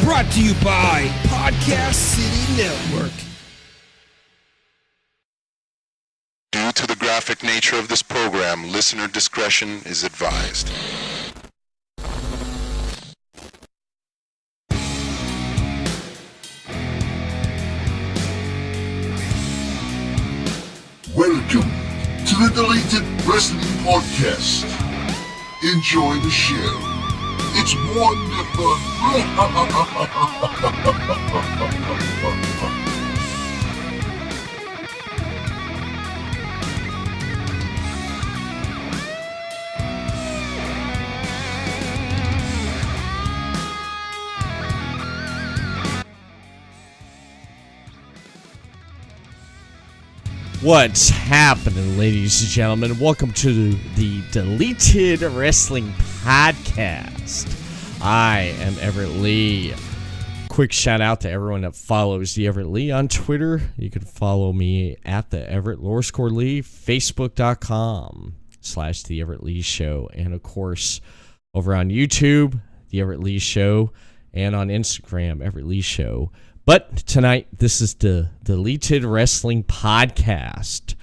Brought to you by Podcast City Network. Due to the graphic nature of this program, listener discretion is advised. Welcome to the Deleted Wrestling Podcast. Enjoy the show. It's wonderful. What's happening, ladies and gentlemen? Welcome to the Deleted Wrestling Podcast. I am Everett Lee. Quick shout out to everyone that follows the Everett Lee on Twitter. You can follow me at the Everett _ Lee, Facebook.com/the Everett Lee Show, and of course over on YouTube, the Everett Lee Show, and on Instagram, Everett Lee Show. But tonight, this is the Deleted Wrestling Podcast.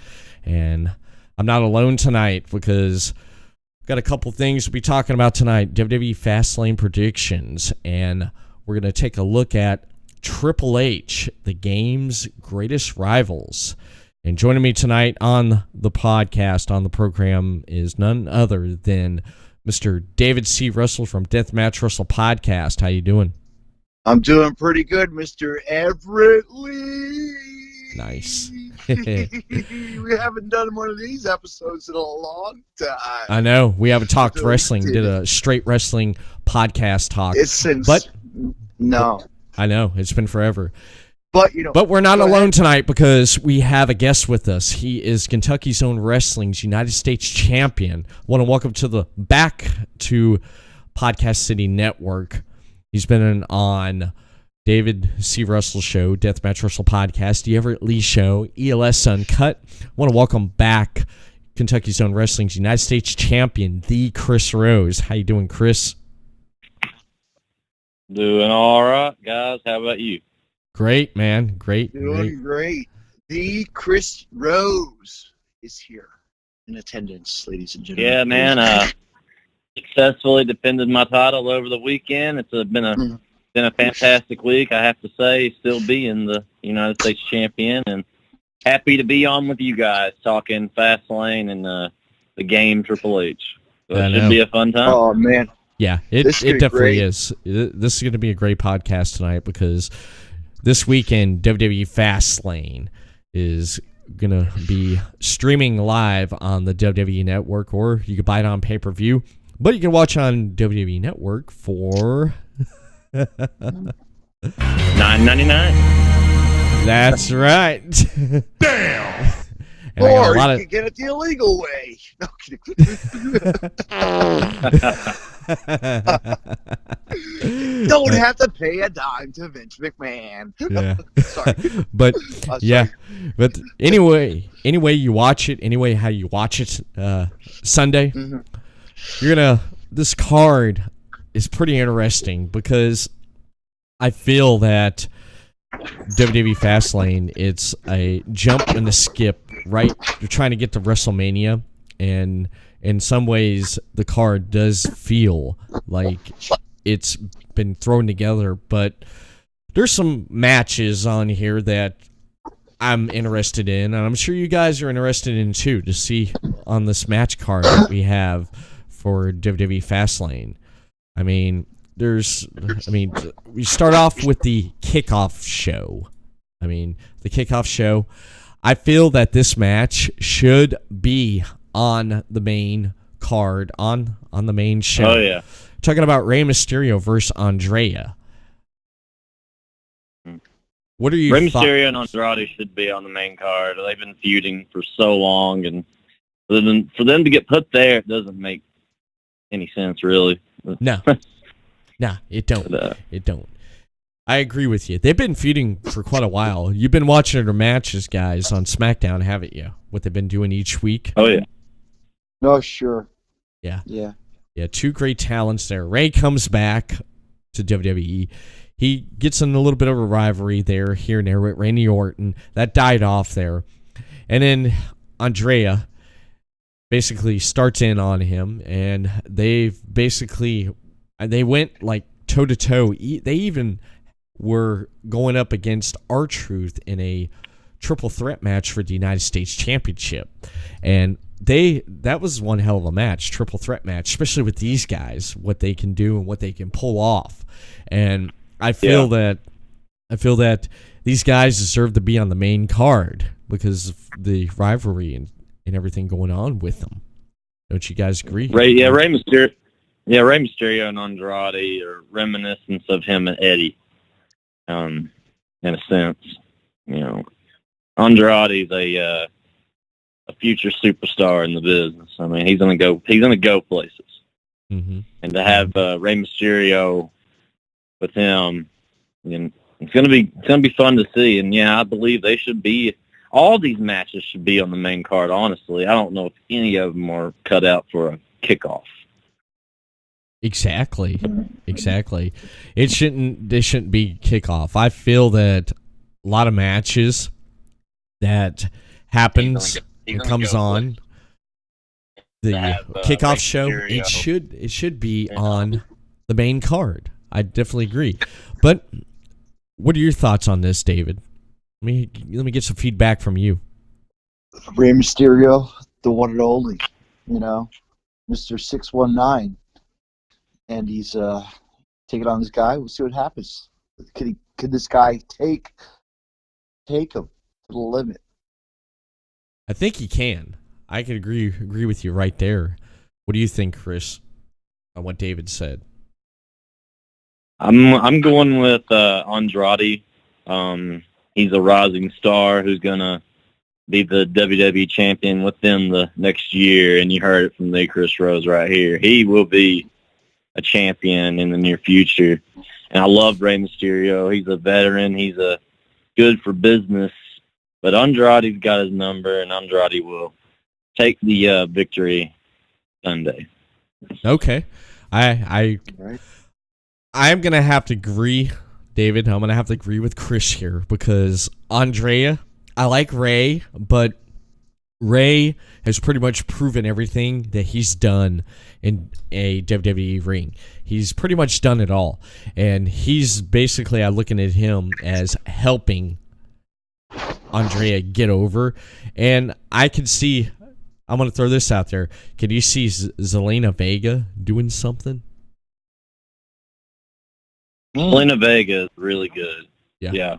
And I'm not alone tonight because I've got a couple things to be talking about tonight. WWE Fastlane predictions. And we're going to take a look at Triple H, the game's greatest rivals. And joining me tonight on the podcast, on the program, is none other than Mr. David C. Russell from Deathmatch Russell Podcast. How you doing? I'm doing pretty good, Mr. Everett Lee. Nice. We haven't done one of these episodes in a long time. I know. We haven't talked wrestling. Did a straight wrestling podcast talk. It's since... No. I know. It's been forever. But we're not alone tonight because we have a guest with us. He is Kentucky's Own Wrestling's United States champion. I want to welcome back to Podcast City Network. He's been on David C. Russell Show, Deathmatch Russell Podcast, the Everett Lee Show, ELS Uncut. I want to welcome back Kentucky's Own Wrestling's United States champion, the Chris Rose. How you doing, Chris? Doing all right, guys. How about you? Great, man. Great. Doing great. The Chris Rose is here in attendance, ladies and gentlemen. Yeah, man. Successfully defended my title over the weekend. It's been a fantastic week, I have to say, still being the United States champion, and happy to be on with you guys talking Fastlane and the game Triple H. So it should be a fun time. Oh, man. Yeah, it definitely is. This is going to be a great podcast tonight because this weekend WWE Fastlane is going to be streaming live on the WWE Network, or you can buy it on pay-per-view. But you can watch on WWE Network for $9.99. That's right. Damn. Or you can get it the illegal way. No kidding. Don't have to pay a dime to Vince McMahon. Yeah. Sorry. But yeah. But anyway you watch it, anyway how you watch it Sunday. Mm-hmm. This card is pretty interesting because I feel that WWE Fastlane, it's a jump and a skip, right? You're trying to get to WrestleMania, and in some ways the card does feel like it's been thrown together, but there's some matches on here that I'm interested in, and I'm sure you guys are interested in too, to see on this match card that we have for WWE Fastlane. I mean, we start off with the kickoff show. I feel that this match should be on the main card, on the main show. Oh, yeah. Talking about Rey Mysterio versus Andrea. What are you? Rey Mysterio and Andrade should be on the main card. They've been feuding for so long, and for them to get put there, it doesn't make any sense, really. No, it don't. It don't. I agree with you. They've been feuding for quite a while. You've been watching their matches, guys, on SmackDown, haven't you? What they've been doing each week. Oh, yeah. No, sure. Yeah. Two great talents there. Rey comes back to WWE. he gets in a little bit of a rivalry there, here and there with Randy Orton. That died off there. And then Andrea basically starts in on him, and they went like toe-to-toe. They even were going up against R-Truth in a triple threat match for the United States Championship. And that was one hell of a match, triple threat match, especially with these guys, what they can do and what they can pull off. And I feel that these guys deserve to be on the main card because of the rivalry and everything going on with them. Don't you guys agree? Rey Mysterio and Andrade are reminiscence of him and Eddie, in a sense. You know, Andrade's a future superstar in the business. I mean, he's gonna go places. Mm-hmm. And to have Rey Mysterio with him, it's gonna be fun to see. And yeah, I believe they should be. All these matches should be on the main card. Honestly, I don't know if any of them are cut out for a kickoff. Exactly. They shouldn't be kickoff. I feel that a lot of matches that happens and comes on the kickoff show, it should be on the main card. I definitely agree. But what are your thoughts on this, David? Let me get some feedback from you. Rey Mysterio, the one and only, Mr. 619. And he's taking on this guy. We'll see what happens. Could this guy take him to the limit? I think he can. I could agree with you right there. What do you think, Chris, on what David said? I'm going with Andrade. He's a rising star who's gonna be the WWE champion within the next year, and you heard it from the Chris Rose right here. He will be a champion in the near future. And I love Rey Mysterio. He's a veteran. He's a good for business. But Andrade's got his number, and Andrade will take the victory Sunday. Okay. I'm going to have to agree, David. I'm going to have to agree with Chris here because Andrea, I like Rey, but Rey has pretty much proven everything that he's done in a WWE ring. He's pretty much done it all. And he's basically, I'm looking at him as helping Andrea get over. And I can see, I'm going to throw this out there. Can you see Zelina Vega doing something? Zelina Vega is really good. Yeah.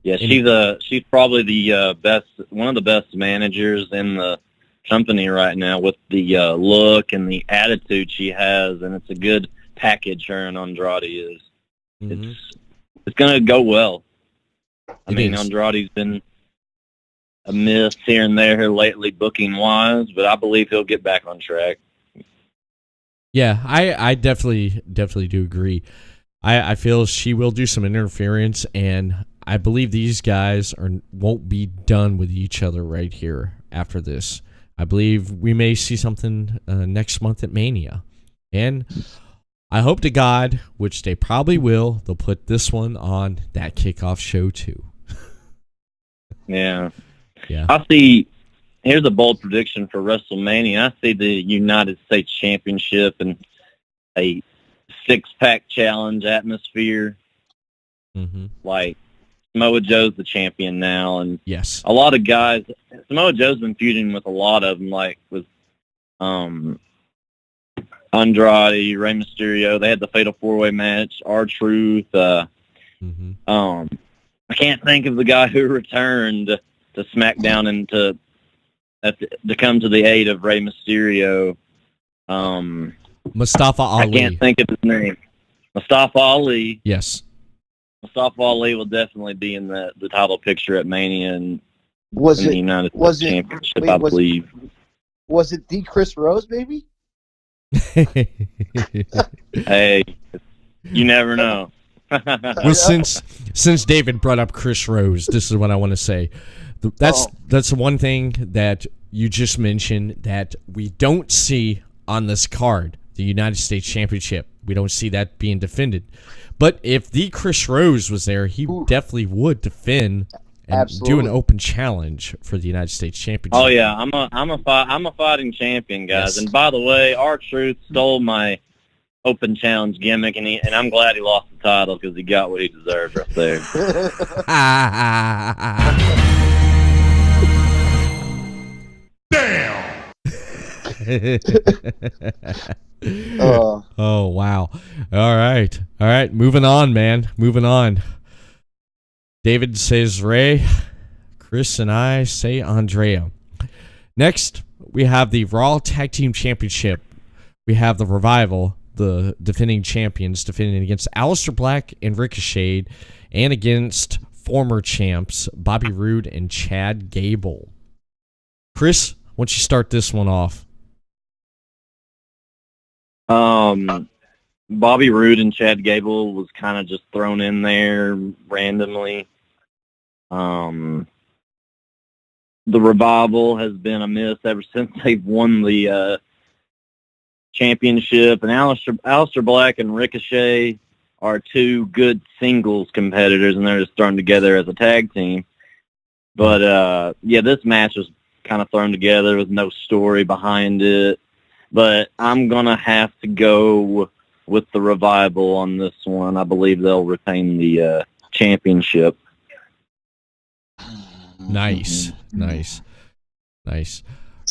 Yeah, she's probably the best, one of the best managers in the company right now with the look and the attitude she has, and it's a good package. Her and Andrade is. Mm-hmm. It's going to go well. I mean, Andrade's been a miss here and there lately, booking wise, but I believe he'll get back on track. Yeah, I definitely do agree. I feel she will do some interference, and I believe these guys won't be done with each other right here after this. I believe we may see something next month at Mania. And I hope to God, which they probably will, they'll put this one on that kickoff show too. Yeah. I see, here's a bold prediction for WrestleMania. I see the United States Championship and a six-pack challenge atmosphere. Mm-hmm. Like, Samoa Joe's the champion now, and yes, a lot of guys. Samoa Joe's been feuding with a lot of them, like with Andrade, Rey Mysterio. They had the Fatal 4-Way match. R-Truth. I can't think of the guy who returned to SmackDown and to come to the aid of Rey Mysterio. Mustafa Ali. I can't think of his name. Mustafa Ali. Yes. Mustafa Ali will definitely be in the title picture at Mania and the United States Championship, I believe. Was it the Chris Rose, maybe? Hey, you never know. Well, since David brought up Chris Rose, this is what I want to say. That's one thing that you just mentioned that we don't see on this card, the United States Championship. we don't see that being defended. But if the Chris Rose was there, he definitely would defend and do an open challenge for the United States Championship. Oh yeah, I'm a fighting champion, guys. Yes. And by the way, R-Truth stole my open challenge gimmick, and I'm glad he lost the title because he got what he deserved right there. Damn! Oh wow! All right. Moving on, man. Moving on. David says Ray. Chris and I say Andrea. Next, we have the Raw Tag Team Championship. We have the Revival, the defending champions, defending against Aleister Black and Ricochet, and against former champs Bobby Roode and Chad Gable. Chris, why don't you start this one off? Bobby Roode and Chad Gable was kind of just thrown in there randomly. The Revival has been a miss ever since they've won the championship, and Aleister Black and Ricochet are two good singles competitors, and they're just thrown together as a tag team. But this match was kind of thrown together with no story behind it. But I'm gonna have to go with the Revival on this one. I believe they'll retain the championship. Nice.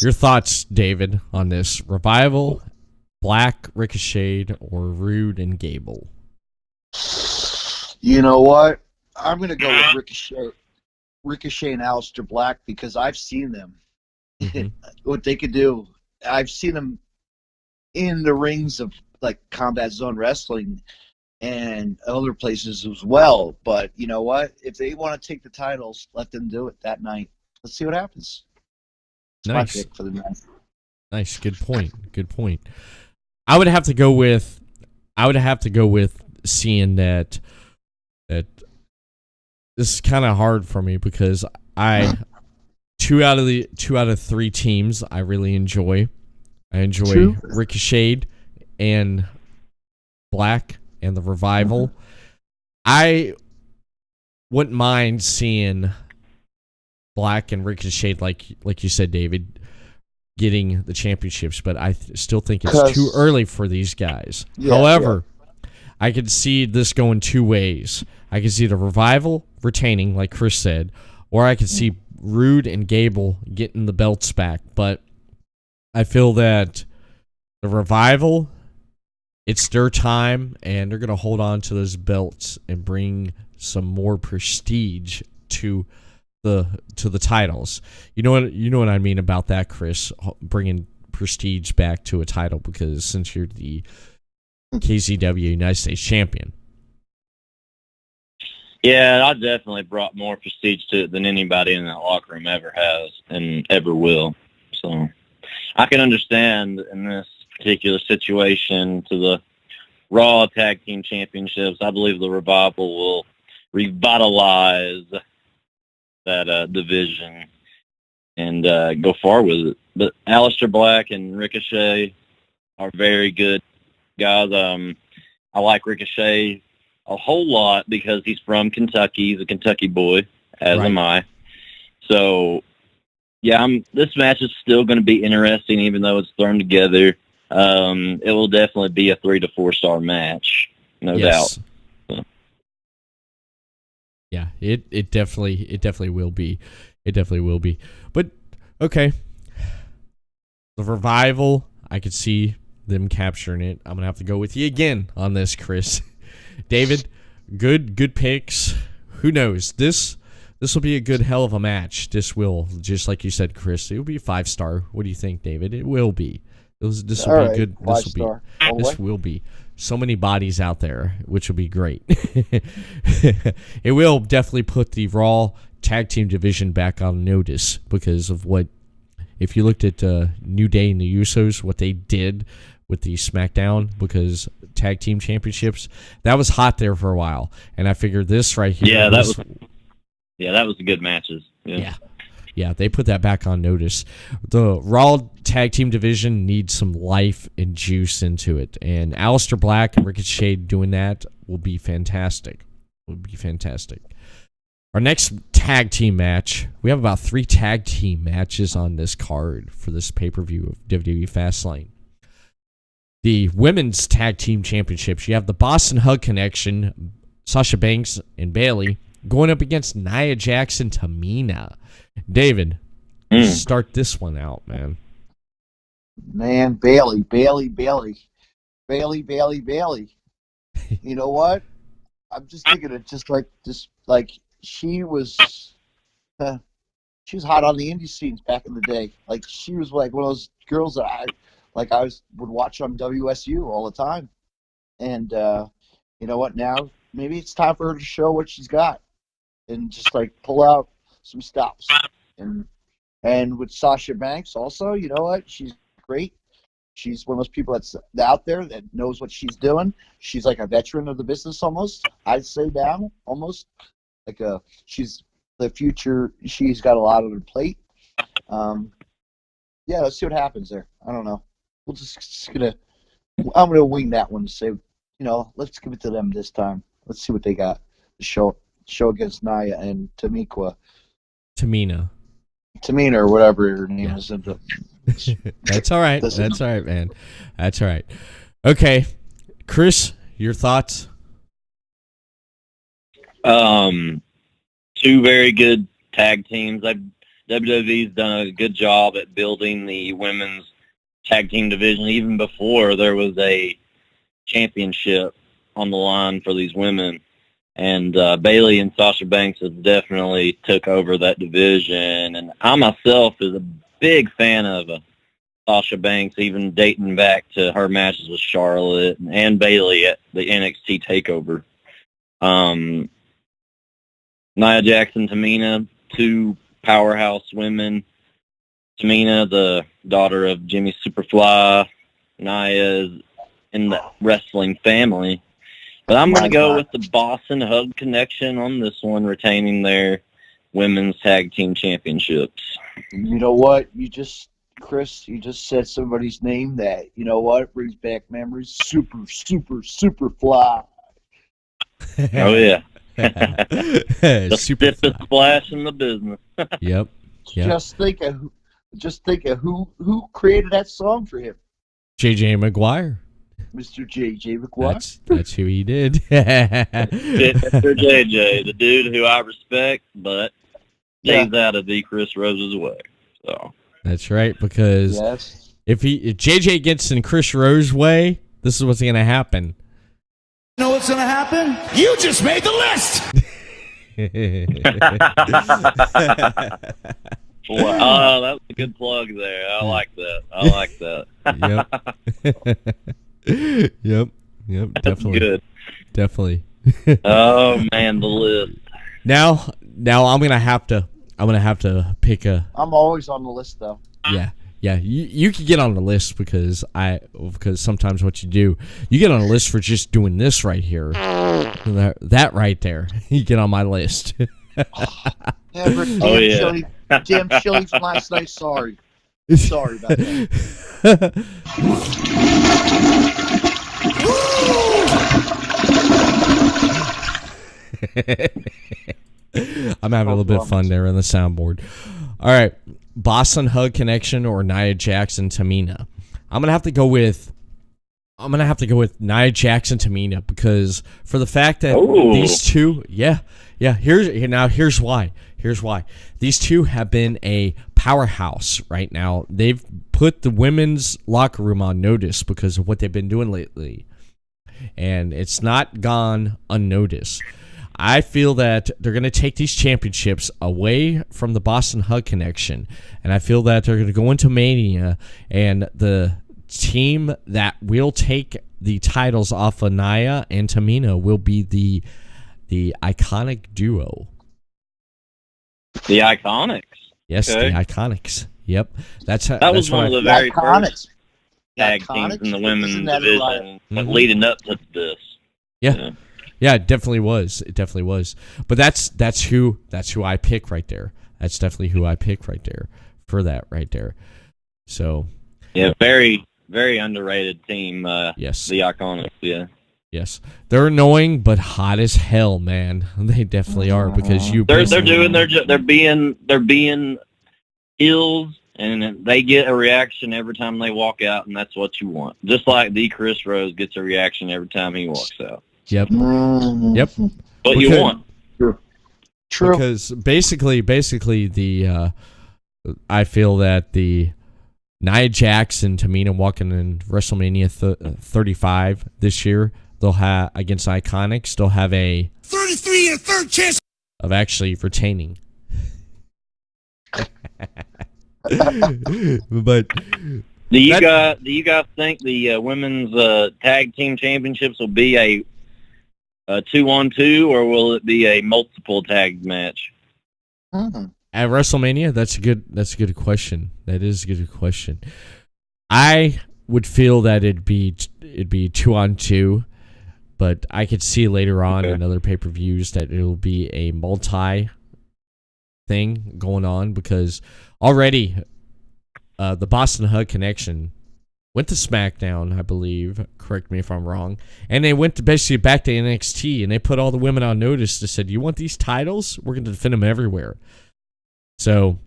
Your thoughts, David, on this? Revival, Black, Ricochet, or Roode and Gable? You know what? I'm going to go with Ricochet and Aleister Black because I've seen them. Mm-hmm. What they could do. I've seen them in the rings of like Combat Zone Wrestling and other places as well. But you know what? If they want to take the titles, let them do it that night. Let's see what happens. It's my pick for the night. Nice. Good point. I would have to go with seeing that this is kind of hard for me because two out of three teams I really enjoy. I enjoy Ricochet and Black and the Revival. Mm-hmm. I wouldn't mind seeing Black and Ricochet, like you said, David, getting the championships, but I still think it's too early for these guys. However, I could see this going two ways. I could see the Revival retaining, like Chris said, or I could see Roode and Gable getting the belts back. But I feel that the Revival, it's their time, and they're going to hold on to those belts and bring some more prestige to the titles. You know what I mean about that, Chris, bringing prestige back to a title, because since you're the KZW United States champion. Yeah, I definitely brought more prestige to it than anybody in that locker room ever has and ever will. So I can understand in this particular situation to the Raw Tag Team Championships. I believe the Revival will revitalize that division and go far with it. But Aleister Black and Ricochet are very good guys. I like Ricochet a whole lot because he's from Kentucky. He's a Kentucky boy, as am I. So, yeah, this match is still going to be interesting, even though it's thrown together. It will definitely be a 3 to 4 star match, no doubt. So. Yeah, it definitely will be. It definitely will be. But okay, the Revival, I could see them capturing it. I'm gonna have to go with you again on this, Chris. David, good picks. Who knows? This will be a good hell of a match. This will, just like you said, Chris. It will be a 5-star. What do you think, David? It will be. This will be good. This will be so many bodies out there, which will be great. It will definitely put the Raw Tag Team division back on notice because of what, if you looked at New Day and the Usos, what they did with the SmackDown, because Tag Team Championships, that was hot there for a while. And I figured this right here. Yeah, that was the good matches. Yeah. Yeah, they put that back on notice. The Raw tag team division needs some life and juice into it, and Aleister Black and Ricochet doing that will be fantastic. Our next tag team match, we have about 3 tag team matches on this card for this pay-per-view of WWE Fastlane. The women's tag team championships, you have the Boston Hug Connection, Sasha Banks and Bayley, going up against Nia Jax and Tamina. David, start this one out, man. Man, Bayley. You know what? I'm just thinking of just like she was hot on the indie scenes back in the day. Like she was like one of those girls that I would watch on WSU all the time. And you know what? Now maybe it's time for her to show what she's got and just like pull out some stops. And with Sasha Banks also, you know what? She's great. She's one of those people that's out there that knows what she's doing. She's like a veteran of the business almost. I'd say now, almost like she's the future. She's got a lot on her plate. Yeah, let's see what happens there. I don't know. I'm gonna wing that one to say, let's give it to them this time. Let's see what they got to show against Nia and Tamina, or whatever her name is. That's all right. That's all right, man. That's all right. Okay, Chris, your thoughts? 2 very good tag teams. WWE's done a good job at building the women's tag team division even before there was a championship on the line for these women. And Bayley and Sasha Banks have definitely took over that division. And I myself is a big fan of Sasha Banks, even dating back to her matches with Charlotte and Bayley at the NXT TakeOver. Nia Jax and Tamina, 2 powerhouse women. Tamina, the daughter of Jimmy Superfly. Nia is in the wrestling family. But I'm going to go with the Boston Hug Connection on this one, retaining their women's tag team championships. You know what? Chris, you just said somebody's name that, you know what, brings back memories. Super fly. Oh, yeah. The Super stiffest splash in the business. Yep. Just think of who created that song for him. JJ McGuire. Mr. JJ McGuire. That's who he did. Mr. JJ, the dude who I respect, but stays out of the Chris Rose's way. So that's right, because if JJ gets in Chris Rose's way, this is what's going to happen. You know what's going to happen? You just made the list! Wow, that was a good plug there. I like that. Yep. Definitely. Good. Definitely. Oh man, the list. Now I'm gonna have to pick a. I'm always on the list though. Yeah. You can get on the list because sometimes what you do, you get on a list for just doing this right here, that right there. You get on my list. Damn chili from last night. Sorry about that. I'm having a little bit of fun there on the soundboard. All right, Boston Hug Connection or Nia Jax and Tamina. I'm gonna have to go with Nia Jax and Tamina because for the fact that these two, here's why. These two have been a powerhouse right now. They've put the women's locker room on notice because of what they've been doing lately, and it's not gone unnoticed. I feel that they're going to take these championships away from the Boston Hug Connection, and I feel that they're going to go into Mania, and the team that will take the titles off of Nia and Tamina will be the Iconic Duo. The Iconics? Yes, okay. The Iconics. Yep. That was one of the very first tag Iconics? teams in the women's division leading up to this. Yeah, it definitely was. But that's who I pick right there. That's definitely who I pick right there for that right there. So, yeah, very, very underrated team. yes. The Iconics, yeah. Yes. They're annoying, but hot as hell, man. They definitely are because They're being heels, and they get a reaction every time they walk out, and that's what you want. Just like the Chris Rose gets a reaction every time he walks out. Yep. Yep. What you want. True. Because basically the I feel that the Nia Jax and Tamina walking in WrestleMania 35 this year, they'll have against Iconics, they'll have a 33 and a third chance of actually retaining. But do you guys think the women's tag team championships will be a 2-on-2, or will it be a multiple tag match? At WrestleMania, that's a good question. That is a good question. I would feel that it'd be 2-on-2, but I could see later on in other pay-per-views that it'll be a multi thing going on, because already the Boston Hug Connection went to SmackDown, I believe. Correct me if I'm wrong. And they went basically back to NXT, and they put all the women on notice. They said, "You want these titles? We're going to defend them everywhere." So,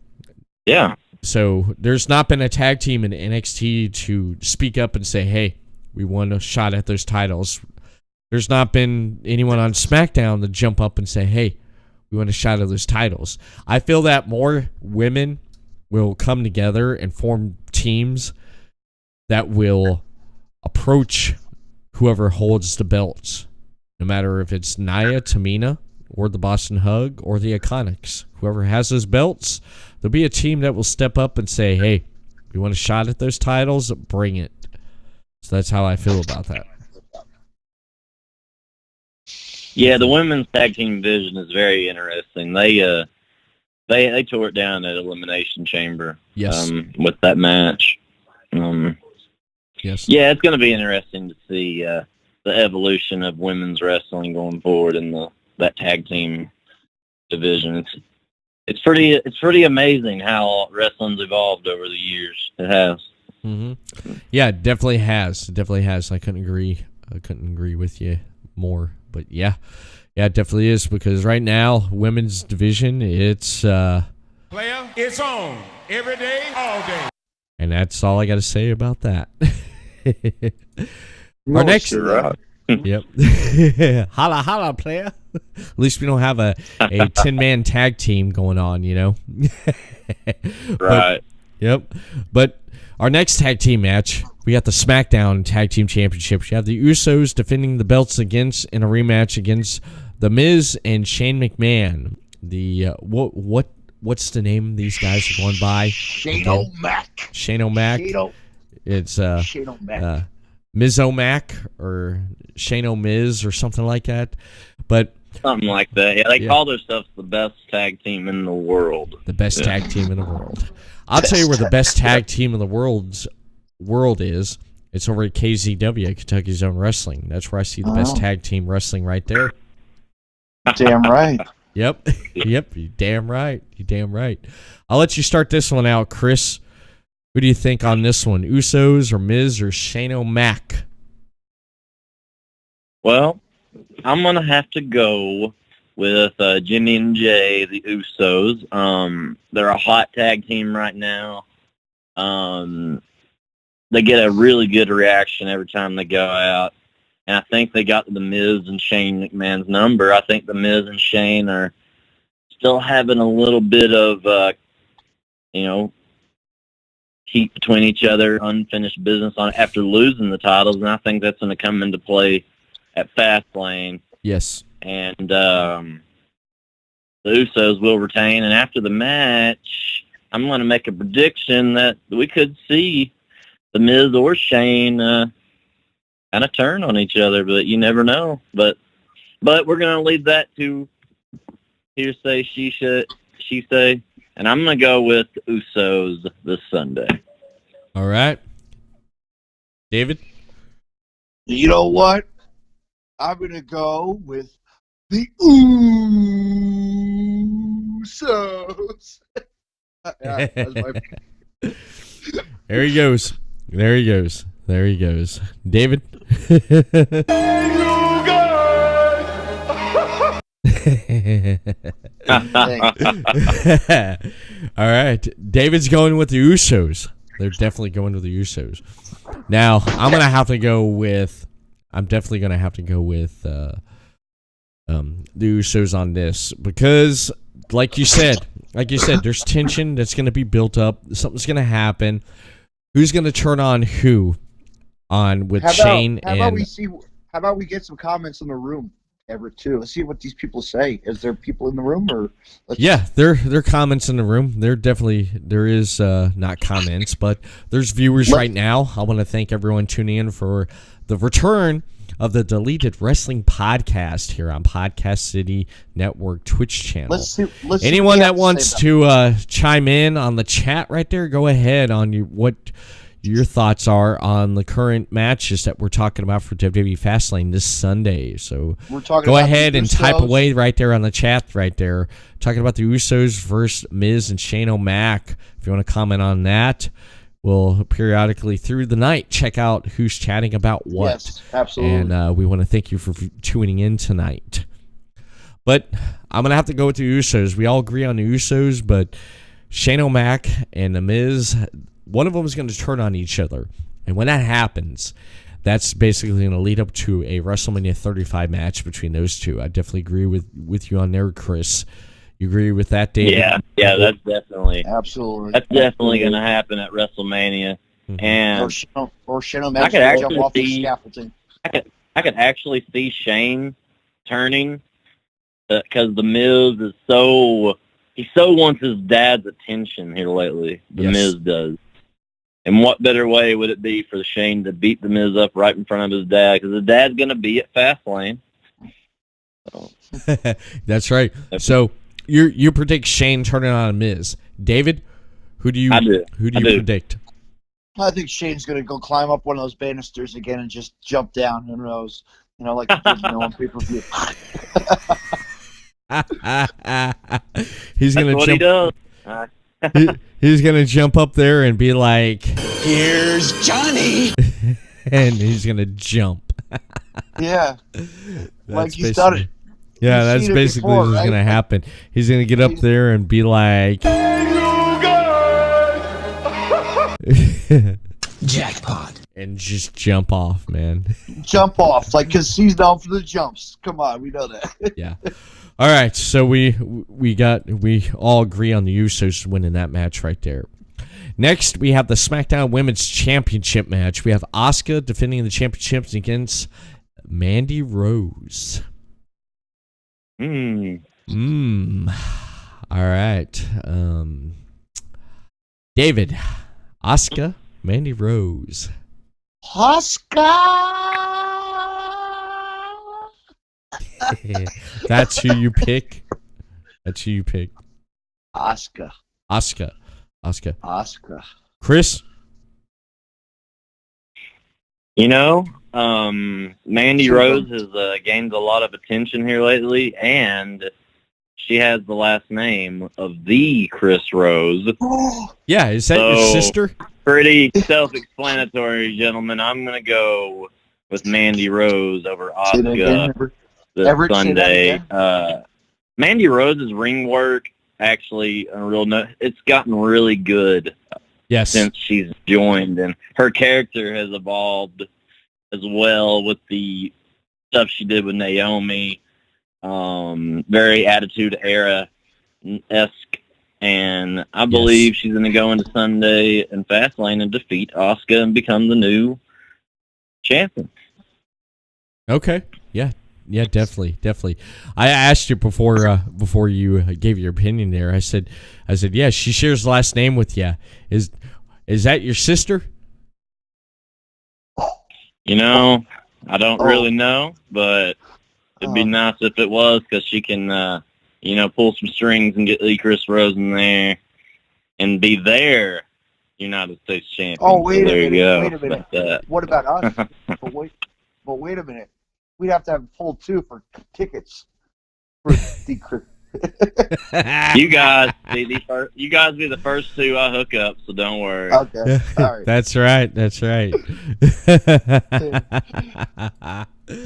yeah. So there's not been a tag team in NXT to speak up and say, "Hey, we want a shot at those titles." There's not been anyone on SmackDown to jump up and say, "Hey, we want a shot at those titles." I feel that more women will come together and form teams that will approach whoever holds the belts, no matter if it's Nia, Tamina, or the Boston Hug, or the Iconics. Whoever has those belts, there'll be a team that will step up and say, "Hey, we want a shot at those titles, bring it." So that's how I feel about that. Yeah, the women's tag team division is very interesting. They tore it down at Elimination Chamber. Yes. With that match. Yes. Yeah, it's going to be interesting to see the evolution of women's wrestling going forward in that tag team division. It's pretty amazing how wrestling's evolved over the years. It has. Mm-hmm. Yeah, it definitely has. It definitely has. I couldn't agree with you more. But yeah, it definitely is, because right now, women's division, it's player. It's on every day, all day. And that's all I got to say about that. No, Our next, right. Yep, holla holla, player. At least we don't have a 10-man tag team going on, you know. Right. Yep. But our next tag team match, we got the SmackDown Tag Team Championships. You have the Usos defending the belts in a rematch against The Miz and Shane McMahon. The what's the name these guys are going by? Shane O'Mac. Shane O'Mac. It's Shane O'Mac. Miz O'Mac or Shane O'Miz or something like that. But something like that. Yeah, they call themselves the best tag team in the world. The best tag team in the world. I'll tell you where the best tag team in the world is. It's over at KZW, Kentucky's Own Wrestling. That's where I see the best tag team wrestling right there. Damn right. Yep. Yep. You damn right. You damn right. I'll let you start this one out, Chris. Who do you think on this one? Usos or Miz or Shane O'Mac? Well, I'm going to have to go with Jimmy and Jay, the Usos. They're a hot tag team right now. They get a really good reaction every time they go out. And I think they got the Miz and Shane McMahon's number. I think the Miz and Shane are still having a little bit of, heat between each other, unfinished business after losing the titles. And I think that's going to come into play at Fastlane. Yes. And the Usos will retain. And after the match, I'm going to make a prediction that we could see the Miz or Shane kind of turn on each other, but you never know. But we're going to leave that to hearsay, she say. And I'm going to go with the Usos this Sunday. All right. David? You know what? I'm going to go with the Usos. Yeah, that was my- There he goes. There he goes. There he goes. David? All right. David's going with the Usos. They're definitely going with the Usos. Now, I'm going to have to go with... I'm definitely going to have to go with the Usos on this because, like you said, there's tension that's going to be built up. Something's going to happen. Who's going to turn on who? Shane how and... How about we get some comments in the room, Everett, too? Let's see what these people say. Is there people in the room, or? Yeah, there are comments in the room. There is not comments, but there's viewers right now. I want to thank everyone tuning in for the return of the Deleted Wrestling Podcast here on Podcast City Network Twitch channel. Let's see Anyone that wants to chime in on the chat right there, go ahead on what your thoughts are on the current matches that we're talking about for WWE Fastlane this Sunday. So go ahead and type away right there on the chat right there. Talking about the Usos versus Miz and Shane O'Mac. If you want to comment on that, we'll periodically through the night check out who's chatting about what. Yes, absolutely. And we want to thank you for tuning in tonight. But I'm going to have to go with the Usos. We all agree on the Usos, but Shane O'Mac and The Miz, one of them is going to turn on each other. And when that happens, that's basically going to lead up to a WrestleMania 35 match between those two. I definitely agree with you on there, Chris. You agree with that, David? Yeah, that's definitely going to happen at WrestleMania. Mm-hmm. And or Shane O'Mac jump off the scaffolding. I could actually see Shane turning because the Miz is he so wants his dad's attention here lately. The Miz does. And what better way would it be for Shane to beat the Miz up right in front of his dad? Because his dad's going to be at Fastlane. So. That's right. So you predict Shane turning on a Miz. David, who do you predict? I think Shane's going to go climb up one of those banisters again and just jump down. Who knows? Like he did, on pay-per-view. He's going to jump. He does. He's going to jump up there and be like, "Here's Johnny," and he's going to jump. Yeah, like he's done it. Yeah, that's basically what's going to happen. He's going to get up there and be like, jackpot, and just jump off, man. Jump off, because he's down for the jumps. Come on, we know that. Yeah. All right, so we all agree on the Usos winning that match right there. Next, we have the SmackDown Women's Championship match. We have Asuka defending the championships against Mandy Rose. All right. David, Asuka, Mandy Rose. Asuka! That's who you pick? Asuka. Chris? Mandy Rose has gained a lot of attention here lately, and she has the last name of the Chris Rose. Yeah, is that your sister? Pretty self-explanatory, gentlemen. I'm going to go with Mandy Rose over Asuka this Sunday. Mandy Rose's ring work, actually, it's gotten really good since she's joined, and her character has evolved as well with the stuff she did with Naomi. Very Attitude Era-esque, and I believe she's going to go into Sunday in Fastlane and defeat Asuka and become the new champion. Okay, yeah, definitely. I asked you before you gave your opinion there. I said, yeah, she shares the last name with you. Is that your sister? I don't really know, but it'd be nice if it was, because she can, pull some strings and get Lee Chris Rose in there and be their United States champion. Oh, wait a minute. What about us? But wait a minute. We'd have to have full two for tickets for You guys be the first two I hook up, so don't worry. Okay. All right. That's right. That's right.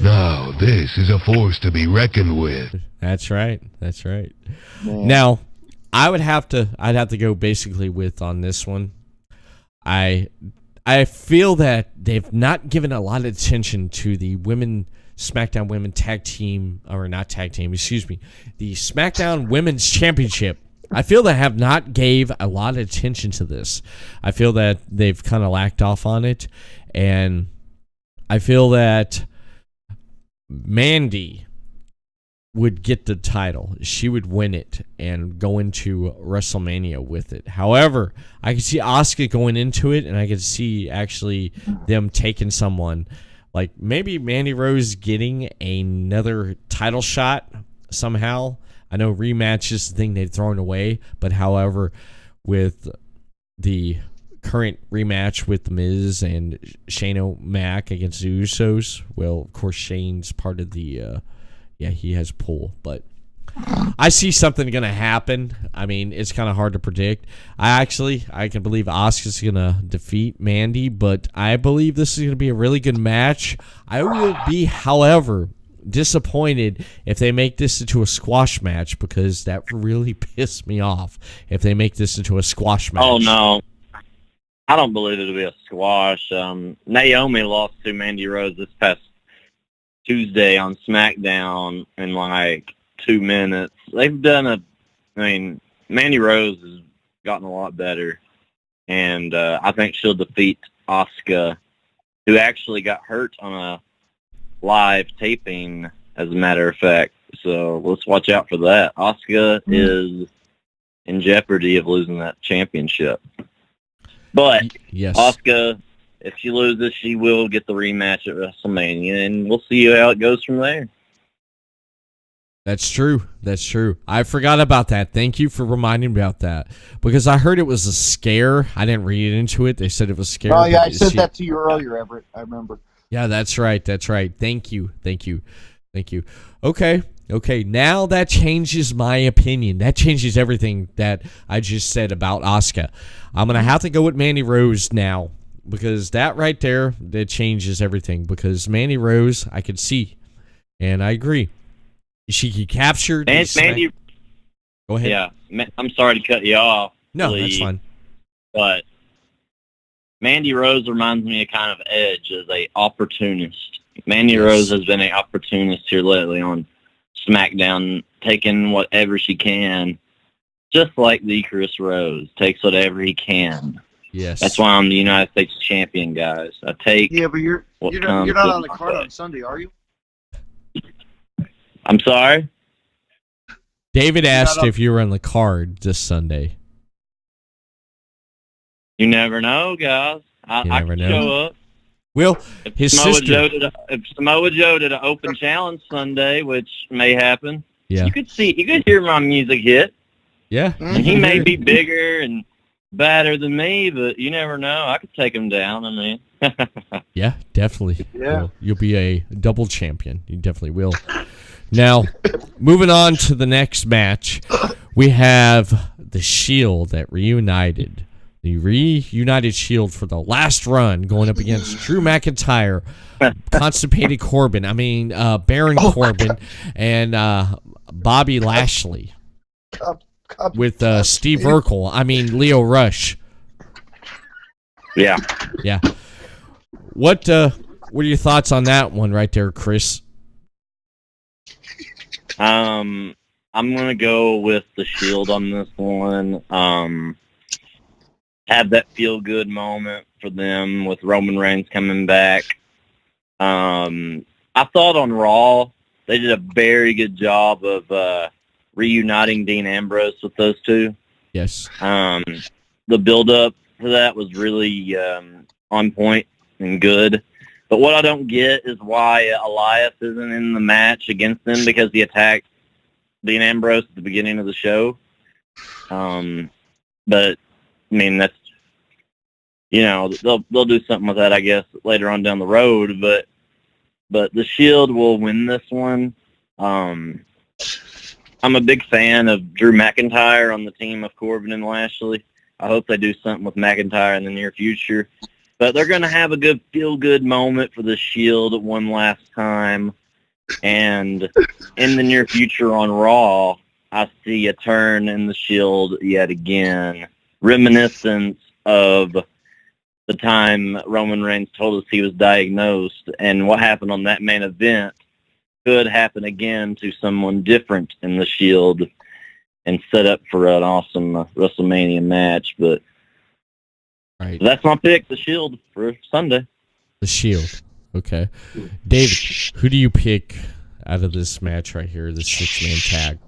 Now, this is a force to be reckoned with. That's right. That's right. Man. Now, I'd have to go basically with on this one. I feel that they've not given a lot of attention to the SmackDown Women Tag Team, or not Tag Team, excuse me, the SmackDown Women's Championship. I feel they have not gave a lot of attention to this. I feel that they've kind of lacked off on it, and I feel that Mandy would get the title. She would win it and go into WrestleMania with it. However, I could see Asuka going into it, and I could see actually them taking someone like maybe Mandy Rose getting another title shot somehow. I know rematch is the thing they've thrown away, but however, with the current rematch with The Miz and Shane O'Mac against the Usos, well, of course, Shane's part of the, he has pull, but I see something going to happen. I mean, it's kind of hard to predict. I can believe Asuka's going to defeat Mandy, but I believe this is going to be a really good match. I will be, however, disappointed if they make this into a squash match, because that really pissed me off if they make this into a squash match. Oh, no. I don't believe it'll be a squash. Naomi lost to Mandy Rose this past Tuesday on SmackDown in like 2 minutes. Mandy Rose has gotten a lot better, and I think she'll defeat Asuka, who actually got hurt on a live taping, as a matter of fact. So let's watch out for that. Asuka is in jeopardy of losing that championship. But yes, Asuka, if she loses, she will get the rematch at WrestleMania, and we'll see how it goes from there. That's true. That's true. I forgot about that. Thank you for reminding me about that, because I heard it was a scare. I didn't read into it. They said it was a scare. Oh, yeah, I said that to you earlier, Everett. I remember. Yeah, that's right. That's right. Thank you. Thank you. Thank you. Okay. Okay. Now that changes my opinion. That changes everything that I just said about Asuka. I'm going to have to go with Mandy Rose now, because that right there, that changes everything. Because Mandy Rose, I could see, and I agree. She could capture. Mandy. Go ahead. Yeah, I'm sorry to cut you off. No, Lee, that's fine. But Mandy Rose reminds me of kind of Edge as a opportunist. Mandy Rose has been an opportunist here lately on SmackDown, taking whatever she can, just like the Icarus Rose takes whatever he can. Yes. That's why I'm the United States champion, guys. I take. Yeah, but you're not on the card on Sunday, are you? I'm sorry? David asked if you were on the card this Sunday. You never know, guys. I never can know. show up. Well, his sister. If Samoa Joe did an open challenge Sunday, which may happen, Yeah. you could hear my music hit. Yeah. And he may be bigger and badder than me, but you never know. I could take him down. I mean, Yeah, definitely. Yeah. You'll be a double champion. You definitely will. Now, moving on to the next match, we have the Shield that reunited. The reunited Shield for the last run, going up against Drew McIntyre, Constipated Corbin, Baron Corbin, and Bobby Lashley. With Steve Urkel. Leo Rush. yeah. Yeah. What are your thoughts on that one right there, Chris? I'm gonna go with the Shield on this one. Have that feel good moment for them with Roman Reigns coming back. I thought on Raw they did a very good job of reuniting Dean Ambrose with those two. Yes. The build up to that was really on point and good. But what I don't get is why Elias isn't in the match against them, because he attacked Dean Ambrose at the beginning of the show. But that's, they'll do something with that, I guess, later on down the road. But the Shield will win this one. I'm a big fan of Drew McIntyre on the team of Corbin and Lashley. I hope they do something with McIntyre in the near future. But they're going to have a good feel-good moment for the Shield one last time. And in the near future on Raw, I see a turn in the Shield yet again, reminiscent of the time Roman Reigns told us he was diagnosed, and what happened on that main event could happen again to someone different in the Shield and set up for an awesome WrestleMania match. But Right. so that's my pick, the Shield, for Sunday. The Shield. Okay. David, who do you pick out of this match right here, the 6-man tag?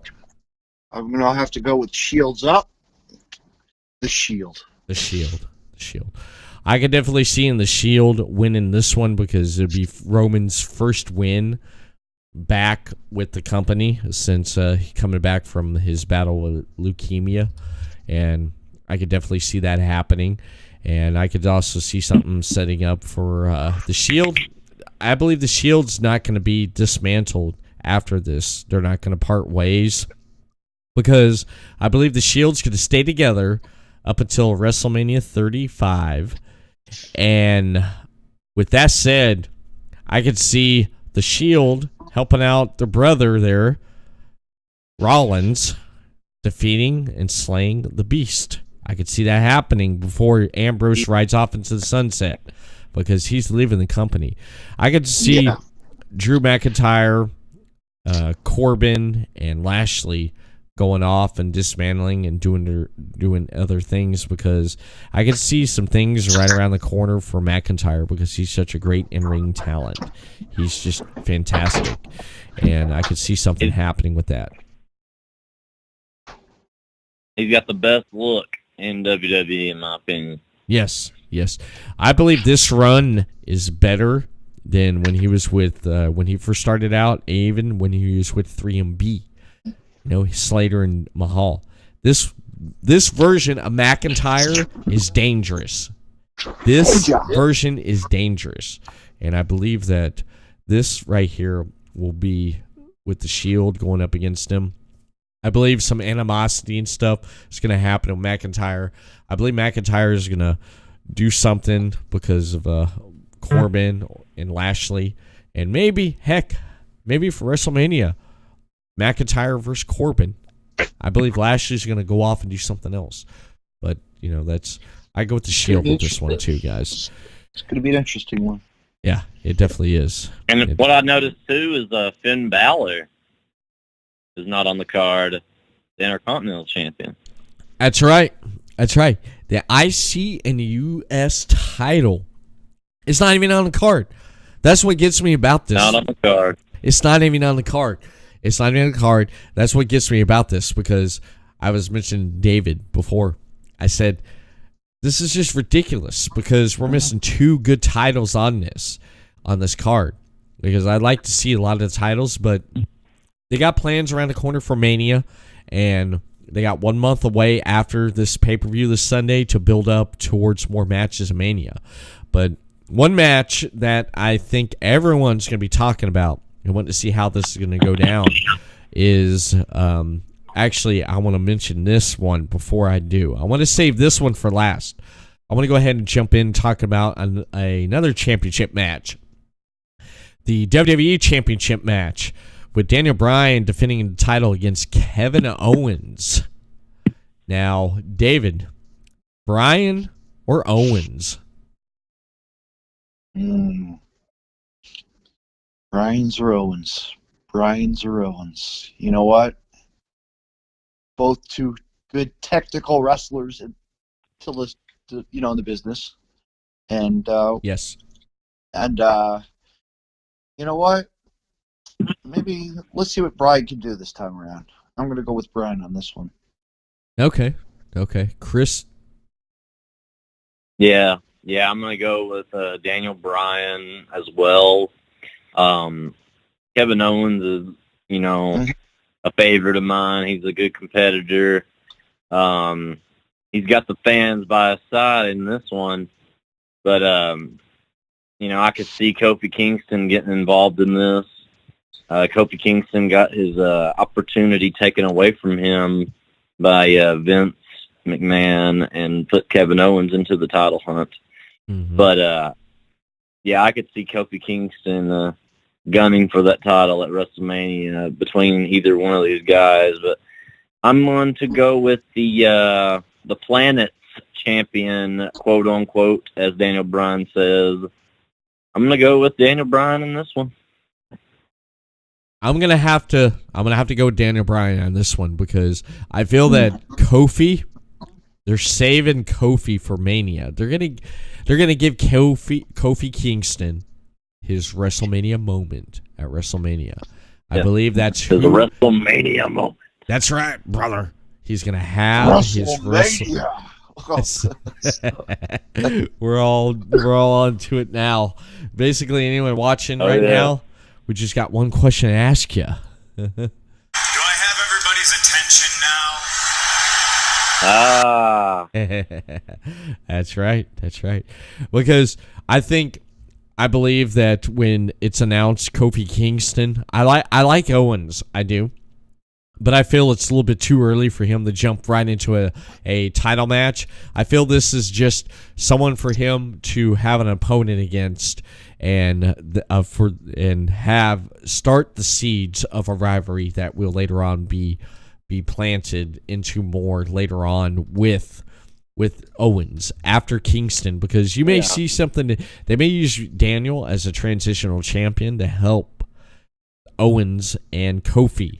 I'm going to have to go with Shields up. The Shield. The Shield. I could definitely see in the Shield winning this one because it'd be Roman's first win back with the company since coming back from his battle with leukemia, and I could definitely see that happening. And I could also see something setting up for the Shield. I believe the Shield's not going to be dismantled after this. They're not going to part ways because I believe the Shield's going to stay together up until WrestleMania 35. And with that said, I could see the Shield helping out their brother there, Rollins, defeating and slaying the Beast. I could see that happening before Ambrose rides off into the sunset because he's leaving the company. I could see Drew McIntyre, Corbin, and Lashley going off and dismantling and doing other things because I could see some things right around the corner for McIntyre because he's such a great in-ring talent. He's just fantastic, and I could see something happening with that. He's got the best look in WWE, in my opinion. Yes. I believe this run is better than when he was with when he first started out, even when he was with 3MB. Slater and Mahal. This version of McIntyre is dangerous. This version is dangerous. And I believe that this right here will be with the Shield going up against him. I believe some animosity and stuff is going to happen with McIntyre. I believe McIntyre is going to do something because of Corbin and Lashley. And maybe for WrestleMania, McIntyre versus Corbin. I believe Lashley's going to go off and do something else. But, I go with the Shield with this one too, guys. It's going to be an interesting one. Yeah, it definitely is. And what I noticed too is Finn Balor is not on the card, the Intercontinental Champion. That's right. The IC and the US title is not even on the card. That's what gets me about this. Not on the card. It's not even on the card. That's what gets me about this because I was mentioning David before. I said, this is just ridiculous because we're missing 2 good titles on this card. Because I'd like to see a lot of the titles, but they got plans around the corner for Mania, and they got 1 month away after this pay-per-view this Sunday to build up towards more matches of Mania. But one match that I think everyone's going to be talking about and want to see how this is going to go down is actually, I want to mention this one before I do. I want to save this one for last. I want to go ahead and jump in and talk about another championship match. The WWE Championship match with Daniel Bryan defending the title against Kevin Owens. Now, David, Bryan or Owens? Bryan's or Owens? You know what? Both two good technical wrestlers in the business. And yes. And you know what? Maybe let's see what Bryan can do this time around. I'm going to go with Bryan on this one. Okay. Chris? Yeah, I'm going to go with Daniel Bryan as well. Kevin Owens is, a favorite of mine. He's a good competitor. He's got the fans by his side in this one. But, I could see Kofi Kingston getting involved in this. Kofi Kingston got his opportunity taken away from him by Vince McMahon and put Kevin Owens into the title hunt. Mm-hmm. But yeah, I could see Kofi Kingston gunning for that title at WrestleMania between either one of these guys. But I'm going to go with the Planet's champion, quote unquote, as Daniel Bryan says. I'm going to go with Daniel Bryan in this one. I'm gonna have to go with Daniel Bryan on this one because I feel that Kofi, they're saving Kofi for Mania. They're gonna give Kofi Kingston his WrestleMania moment at WrestleMania. I believe that's the WrestleMania moment. That's right, brother. He's gonna have his we're all onto it now. Basically, anyone watching now, we just got one question to ask you. Do I have everybody's attention now? That's right. Because I believe that when it's announced Kofi Kingston, I like Owens, I do. But I feel it's a little bit too early for him to jump right into a title match. I feel this is just someone for him to have an opponent against and start the seeds of a rivalry that will later on be planted into more later on with Owens after Kingston, because you may see something. They may use Daniel as a transitional champion to help Owens and Kofi.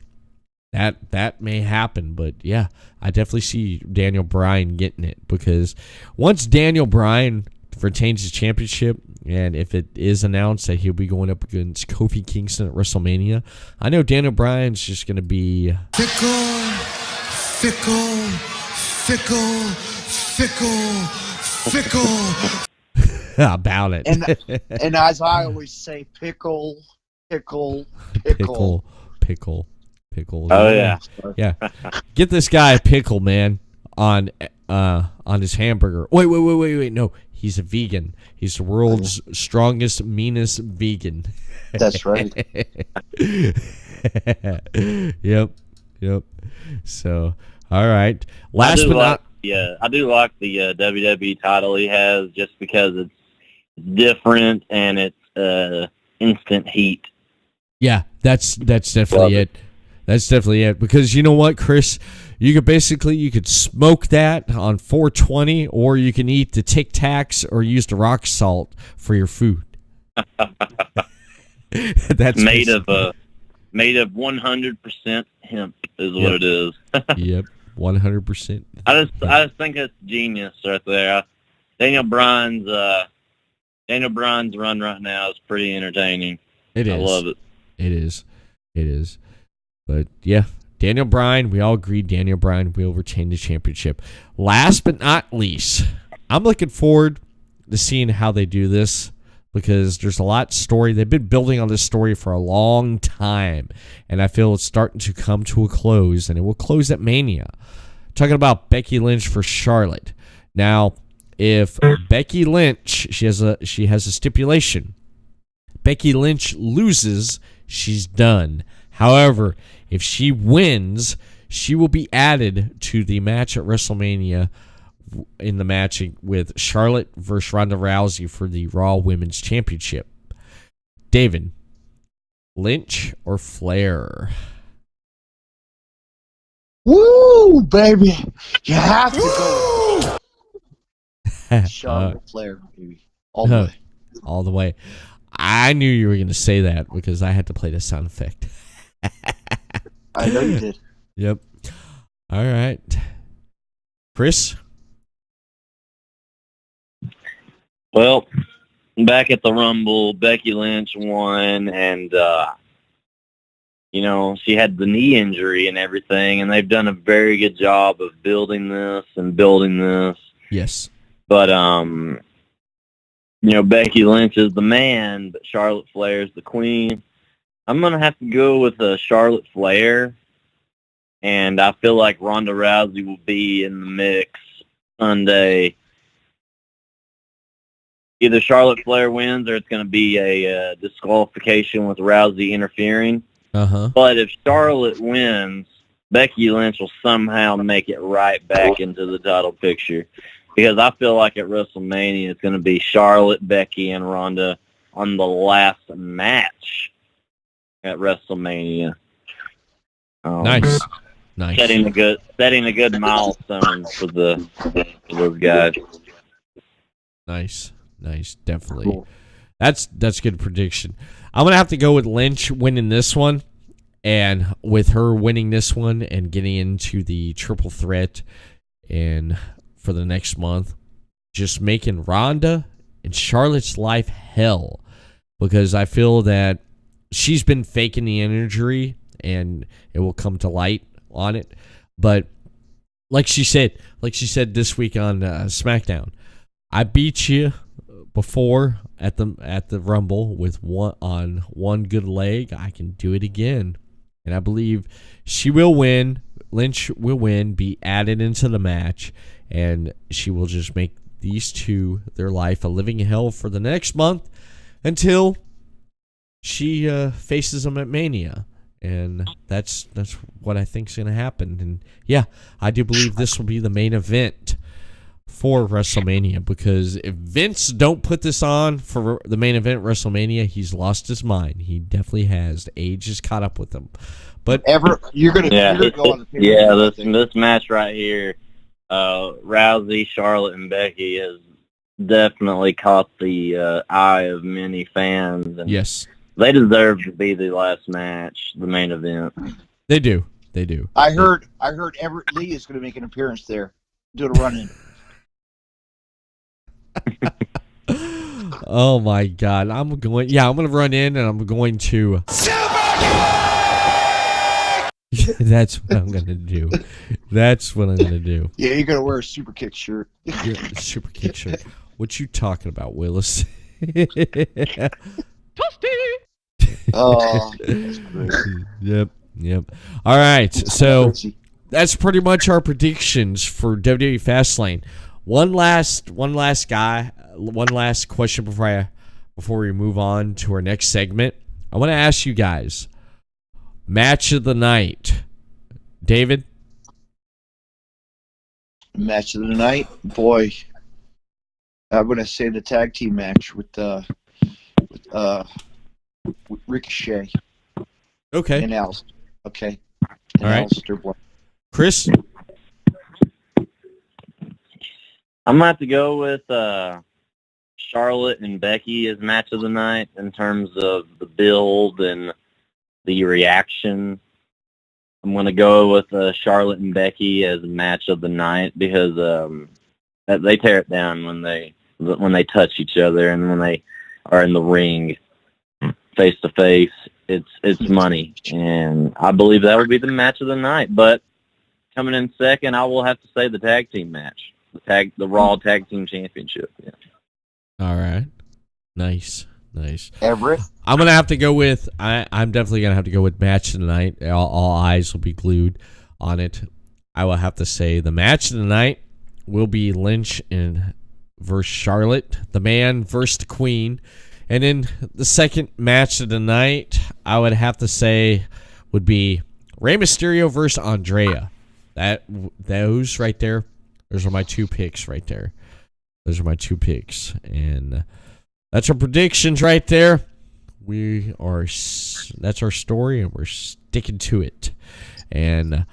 That may happen, but yeah, I definitely see Daniel Bryan getting it, because once Daniel Bryan retains his championship, and if it is announced that he'll be going up against Kofi Kingston at WrestleMania, I know Daniel Bryan's just going to be fickle about it. And as I always say, pickle. Oh yeah. Get this guy a pickle, man, on his hamburger. Wait. No, he's a vegan. He's the world's strongest, meanest vegan. That's right. Yep. So, all right. Last but not. Yeah, I do like the WWE title he has, just because it's different and it's instant heat. Yeah, that's definitely it. That's definitely it. Because you know what, Chris? You could smoke that on 420, or you can eat the Tic Tacs or use the rock salt for your food. That's made of 100% hemp is what it is. Yep, 100%. I just think that's genius right there. Daniel Bryan's run right now is pretty entertaining. It is. I love it. It is. But yeah, Daniel Bryan, we all agree Daniel Bryan will retain the championship. Last but not least, I'm looking forward to seeing how they do this, because there's a lot of story. They've been building on this story for a long time, and I feel it's starting to come to a close, and it will close at Mania. Talking about Becky Lynch for Charlotte. Now, if Becky Lynch, she has a stipulation. Becky Lynch loses, she's done. However, if she wins, she will be added to the match at WrestleMania in the match with Charlotte versus Ronda Rousey for the Raw Women's Championship. David, Lynch or Flair? Woo, baby! You have to go. Charlotte Flair, baby. All the way. All the way. I knew you were going to say that because I had to play the sound effect. I know you did. Yep. All right. Chris? Well, back at the Rumble, Becky Lynch won, and she had the knee injury and everything, and they've done a very good job of building this. Yes. But Becky Lynch is the man, but Charlotte Flair is the queen. I'm going to have to go with Charlotte Flair, and I feel like Ronda Rousey will be in the mix Sunday. either Charlotte Flair wins or it's going to be a disqualification with Rousey interfering. Uh-huh. But if Charlotte wins, Becky Lynch will somehow make it right back into the title picture. Because I feel like at WrestleMania it's going to be Charlotte, Becky, and Ronda on the last match at WrestleMania. Nice. Setting a good milestone for those guys. Nice, definitely. Cool. That's good prediction. I'm gonna have to go with Lynch winning this one, and with her winning this one and getting into the triple threat, and for the next month, just making Ronda and Charlotte's life hell, because I feel that she's been faking the injury, and it will come to light on it. But like she said this week on SmackDown, I beat you before at the Rumble with one good leg. I can do it again, and I believe she will win. Lynch will win, be added into the match, and she will just make these two their life a living hell for the next month until she faces them at Mania. And that's what I think is going to happen. And yeah, I do believe this will be the main event for WrestleMania, because if Vince don't put this on for the main event WrestleMania, he's lost his mind. He definitely has. Age has caught up with him. But Everett, you're gonna go on the this match right here, Rousey, Charlotte, and Becky has definitely caught the eye of many fans. And yes. They deserve to be the last match, the main event. They do. I heard Everett Lee is going to make an appearance there, do a run-in. Oh my God! I'm going to run in, and I'm going to. That's what I'm going to do. Yeah, you're going to wear a super kick shirt. Super kick shirt. What you talking about, Willis? Oh, that's crazy. Yep. All right, so that's pretty much our predictions for WWE Fastlane. One last question before we move on to our next segment. I want to ask you guys, match of the night, David. Match of the night, boy. I'm going to say the tag team match with Ricochet. Okay. And Alistair. Okay. And all right. Alistair Black. Chris? I'm going to have to go with Charlotte and Becky as match of the night in terms of the build and the reaction. I'm going to go with Charlotte and Becky as match of the night because they tear it down when they touch each other and when they are in the ring face to face. It's money, and I believe that would be the match of the night. But coming in second, I will have to say the tag team match, the Raw Tag Team Championship. Yeah. All right, nice. Everett. I'm gonna have to go with. I'm definitely gonna have to go with match of the night. All eyes will be glued on it. I will have to say the match of the night will be Lynch versus Charlotte, the man versus the Queen. And then the second match of the night, I would have to say, would be Rey Mysterio versus Andrea. Those right there, those are my two picks right there. And that's our predictions right there. That's our story, and we're sticking to it. And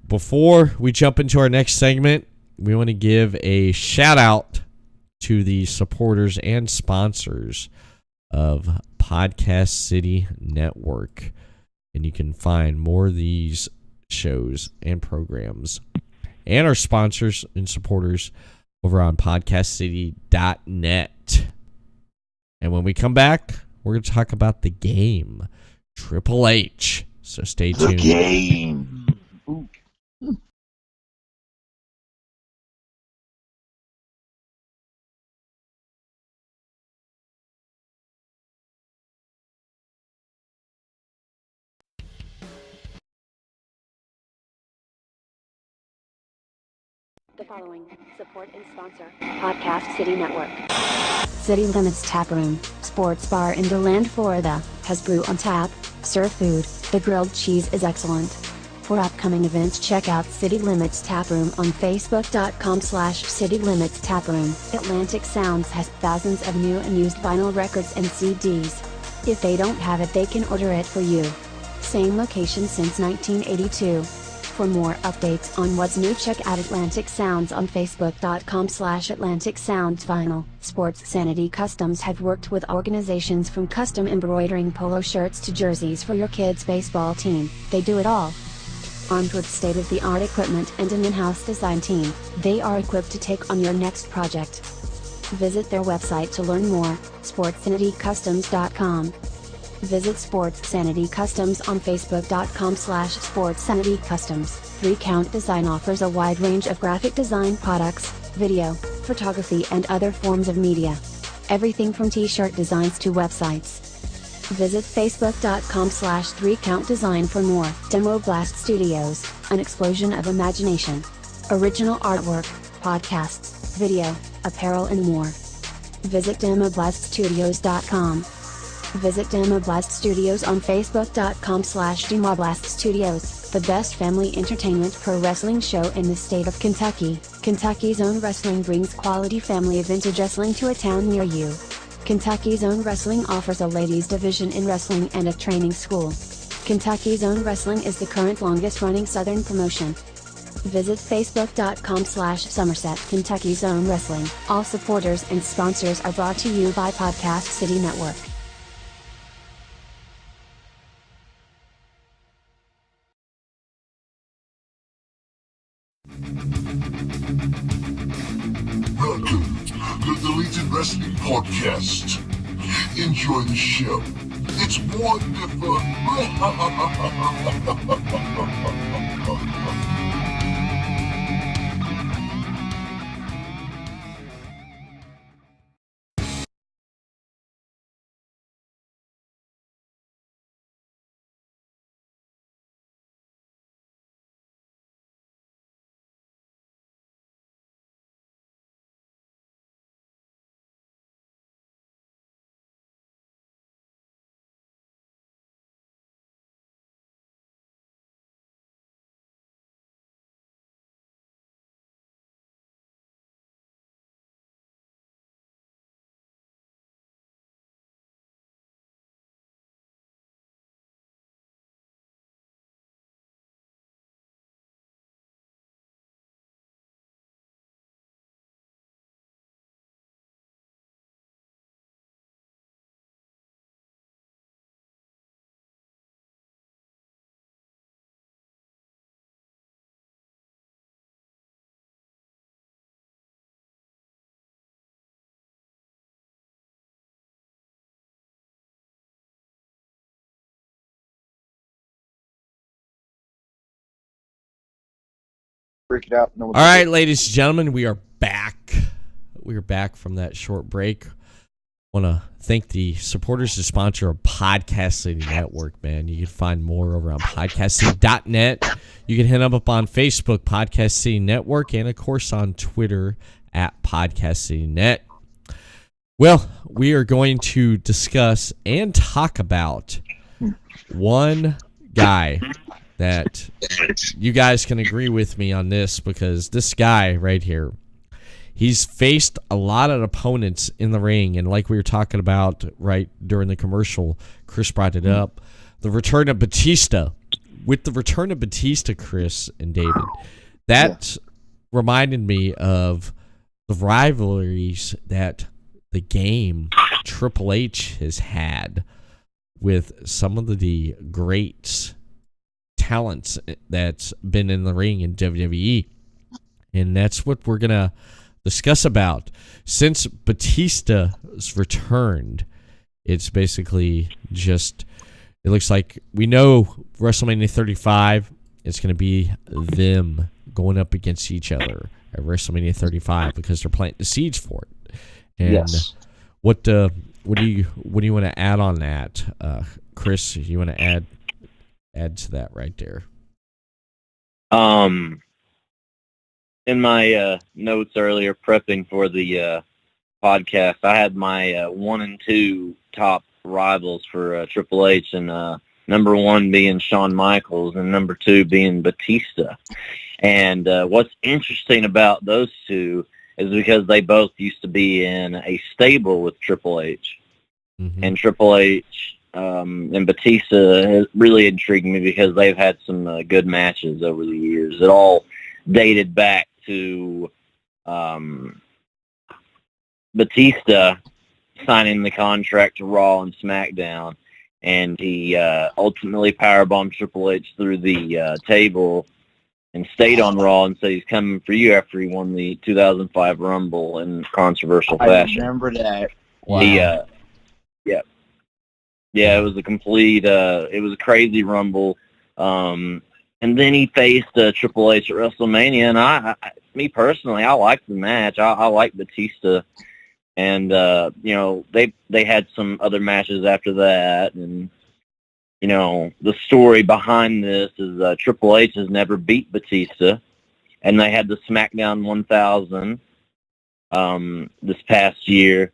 before we jump into our next segment, we want to give a shout out to the supporters and sponsors of Podcast City Network. And you can find more of these shows and programs and our sponsors and supporters over on podcastcity.net. And when we come back, we're going to talk about the game, Triple H. So stay tuned. The game. Ooh. The following support and sponsor Podcast City Network. City Limits Tap Room, sports bar in DeLand, Florida, has brew on tap, serve food, the grilled cheese is excellent. For upcoming events, check out City Limits Tap Room on Facebook.com/City Limits Tap Room. Atlantic Sounds has thousands of new and used vinyl records and CDs. If they don't have it, they can order it for you. Same location since 1982. For more updates on what's new, check out Atlantic Sounds on Facebook.com/Atlantic Sounds Vinyl. Sports Sanity Customs have worked with organizations from custom embroidering polo shirts to jerseys for your kids' baseball team. They do it all. Armed with state-of-the-art equipment and an in-house design team, they are equipped to take on your next project. Visit their website to learn more, sportsanitycustoms.com. Visit Sports Sanity Customs on Facebook.com/SportsSanityCustoms. 3 Count Design offers a wide range of graphic design products, video, photography and other forms of media. Everything from t-shirt designs to websites. Visit Facebook.com/3CountDesign for more. Demo Blast Studios, an explosion of imagination. Original artwork, podcasts, video, apparel and more. Visit DemoBlastStudios.com. Visit Demoblast Studios on Facebook.com/Demoblast Studios, the best family entertainment pro wrestling show in the state of Kentucky. Kentucky's Own Wrestling brings quality family vintage wrestling to a town near you. Kentucky's Own Wrestling offers a ladies division in wrestling and a training school. Kentucky's Own Wrestling is the current longest running Southern promotion. Visit Facebook.com/Somerset Kentucky's Own Wrestling. All supporters and sponsors are brought to you by Podcast City Network. Welcome to the Deleted Wrestling Podcast. Enjoy the show. It's wonderful. Break it out. All right, ladies and gentlemen, we are back. We are back from that short break. Want to thank the supporters and sponsor of Podcast City Network, man. You can find more over on podcastcity.net. You can hit them up on Facebook, Podcast City Network, and, of course, on Twitter at Podcast City Net. Well, we are going to discuss and talk about one guy that you guys can agree with me on this, because this guy right here, he's faced a lot of opponents in the ring, and like we were talking about right during the commercial, Chris brought it up, the return of Batista. With the return of Batista, Chris and David, that reminded me of the rivalries that the game Triple H has had with some of the greats, talents that's been in the ring in WWE. And that's what we're going to discuss about. Since Batista's returned, it's basically just, it looks like we know WrestleMania 35, it's going to be them going up against each other at WrestleMania 35 because they're planting the seeds for it. And what do you want to add on that, Chris? You want to add to that right there? in my notes earlier, prepping for the podcast, I had my 1 and 2 top rivals for Triple H, and number 1 being Shawn Michaels, and number 2 being Batista. And what's interesting about those two is because they both used to be in a stable with Triple H. Mm-hmm. And Triple H and Batista has really intrigued me because they've had some good matches over the years. It all dated back to Batista signing the contract to Raw and SmackDown, and he ultimately powerbombed Triple H through the table and stayed on Raw and said he's coming for you after he won the 2005 Rumble in controversial fashion. I remember that. Wow. Yeah, it was a complete, it was a crazy Rumble. And then he faced Triple H at WrestleMania, and me personally, I liked the match. I liked Batista. And, they had some other matches after that, and the story behind this is Triple H has never beat Batista, and they had the SmackDown 1000 this past year,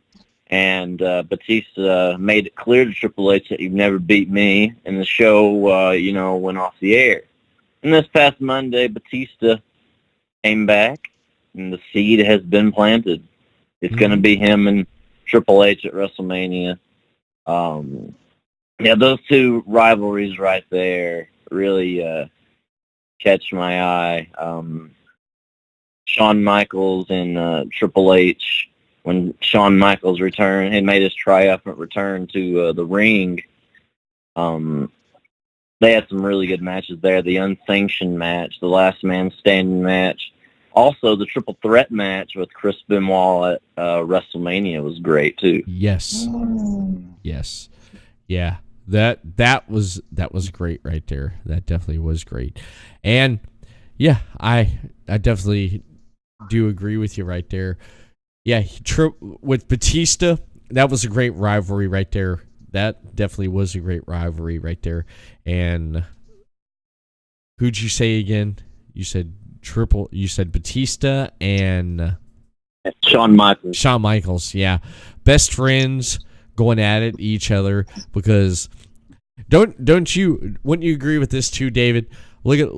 and Batista made it clear to Triple H that you've never beat me, and the show, went off the air. And this past Monday, Batista came back, and the seed has been planted. It's going to be him and Triple H at WrestleMania. Yeah, those two rivalries right there really catch my eye. Shawn Michaels and Triple H, when Shawn Michaels returned and made his triumphant return to the ring, they had some really good matches there. The unsanctioned match, the last man standing match. Also, the triple threat match with Chris Benoit at WrestleMania was great too. Yes. Yeah. That was great right there. That definitely was great. And yeah, I definitely do agree with you right there. Yeah, with Batista, that was a great rivalry right there. That definitely was a great rivalry right there. And who'd you say again? You said Batista and Shawn Michaels. Shawn Michaels, yeah. Best friends going at it each other, because wouldn't you agree with this too, David? Look at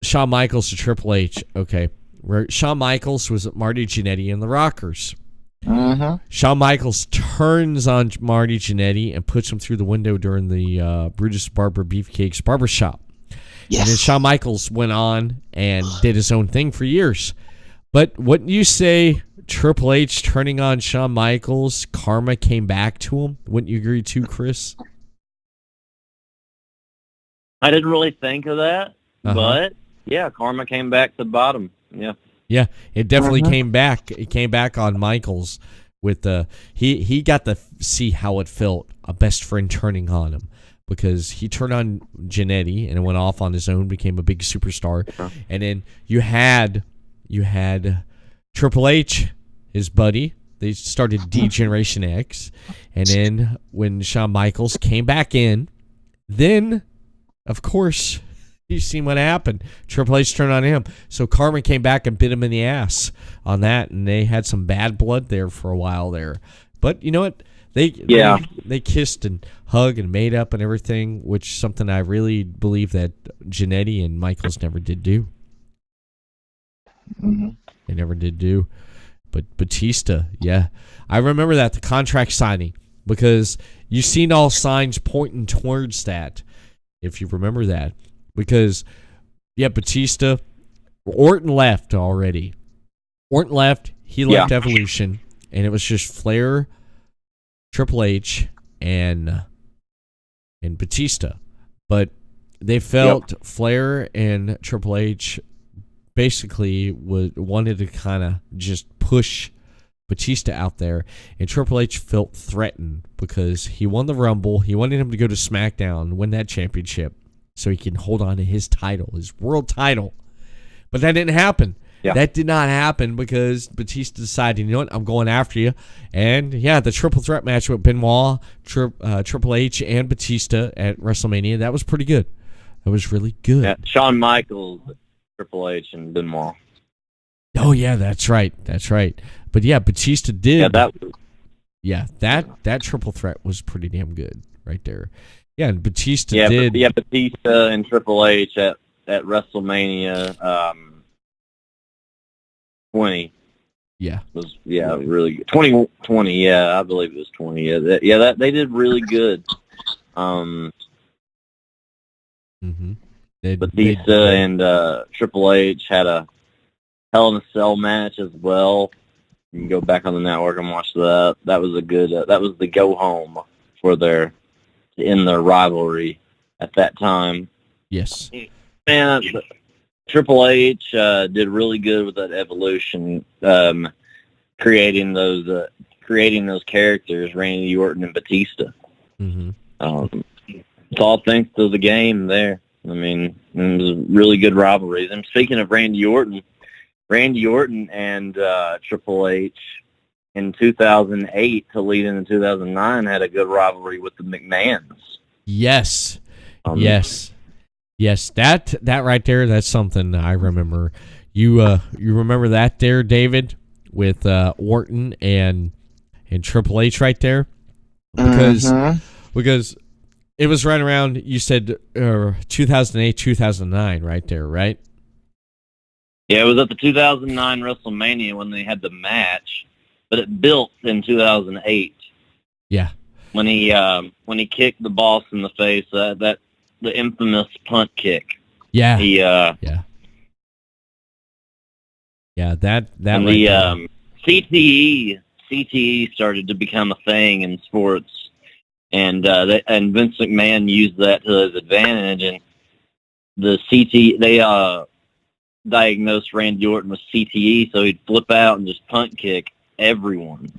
Shawn Michaels to Triple H. Okay. Where Shawn Michaels was Marty Jannetty and the Rockers. Uh-huh. Shawn Michaels turns on Marty Jannetty and puts him through the window during the Brutus Barber Beefcake's barbershop. Yes. And then Shawn Michaels went on and did his own thing for years. But wouldn't you say Triple H turning on Shawn Michaels, karma came back to him? Wouldn't you agree too, Chris? I didn't really think of that, but yeah, karma came back to the bottom. Yeah. Yeah, it definitely came back. It came back on Michaels with he got to see how it felt, a best friend turning on him, because he turned on Jannetty and went off on his own, became a big superstar. And then you had Triple H, his buddy. They started D-Generation X. And then when Shawn Michaels came back in, then, of course, you've seen what happened. Triple H turned on him. So karma came back and bit him in the ass on that, and they had some bad blood there for a while there. But you know what? They kissed and hugged and made up and everything, which is something I really believe that Jannetty and Michaels never did do. Mm-hmm. They never did do. But Batista, yeah. I remember that, the contract signing, because you've seen all signs pointing towards that, if you remember that. Because, yeah, Batista, Orton left already. Orton left, he left Evolution, and it was just Flair, Triple H, and Batista. But they felt Flair and Triple H basically wanted to kind of just push Batista out there, and Triple H felt threatened because he won the Rumble. He wanted him to go to SmackDown, win that championship, so he can hold on to his title, his world title. But that didn't happen. Yeah. That did not happen because Batista decided, you know what, I'm going after you. And, yeah, the triple threat match with Benoit, Triple H, and Batista at WrestleMania, that was pretty good. That was really good. Yeah, Shawn Michaels, Triple H, and Benoit. Oh yeah, that's right. But yeah, Batista did. That triple threat was pretty damn good right there. Yeah, and Batista did. Batista and Triple H at WrestleMania 20. Yeah, was really good. 2020. Yeah, I believe it was 20. Yeah, they did really good. Batista and Triple H had a Hell in a Cell match as well. You can go back on the network and watch that. That was a good. That was the go home for to end their rivalry at that time. Yes, man. Triple H did really good with that evolution, creating those characters, Randy Orton and Batista. It's all thanks to the game there. I mean, it was really good rivalries. And speaking of Randy Orton and Triple H in 2008 to lead into 2009 had a good rivalry with the McMahons. Yes. Yes, that right there, that's something I remember. You remember that there, David, with Orton and Triple H right there? Because it was right around, you said 2008, 2009 right there, right? Yeah, it was at the 2009 WrestleMania when they had the match, but it built in 2008. Yeah. When he kicked the boss in the face, the infamous punt kick. Yeah. That and right the CTE started to become a thing in sports, and Vince McMahon used that to his advantage. And the they diagnosed Randy Orton with CTE, so he'd flip out and just punt kick everyone.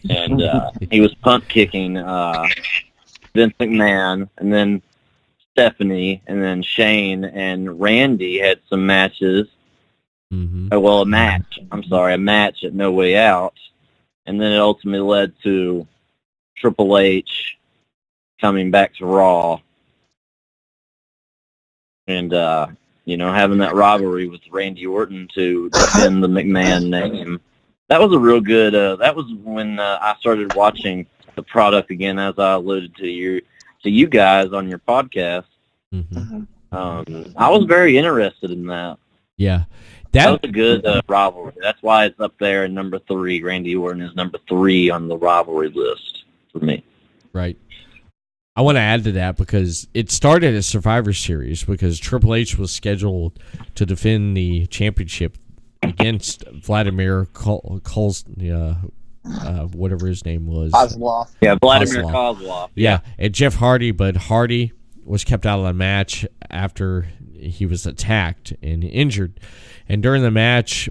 And he was punt kicking Vince McMahon, and then Stephanie, and then Shane and Randy had some matches. A match at No Way Out, and then it ultimately led to Triple H coming back to Raw, and having that rivalry with Randy Orton to defend the McMahon name. That was a real good. That was when I started watching the product again, as I alluded to you guys on your podcast. I was very interested in that. Yeah. That was a good rivalry. That's why it's up there in number 3. Randy Orton is number 3 on the rivalry list for me. Right. I want to add to that because it started as Survivor Series because Triple H was scheduled to defend the championship against Vladimir whatever his name was. Kozlov. Yeah, Vladimir Kozlov. Yeah, and Jeff Hardy, but Hardy was kept out of the match after he was attacked and injured. And during the match,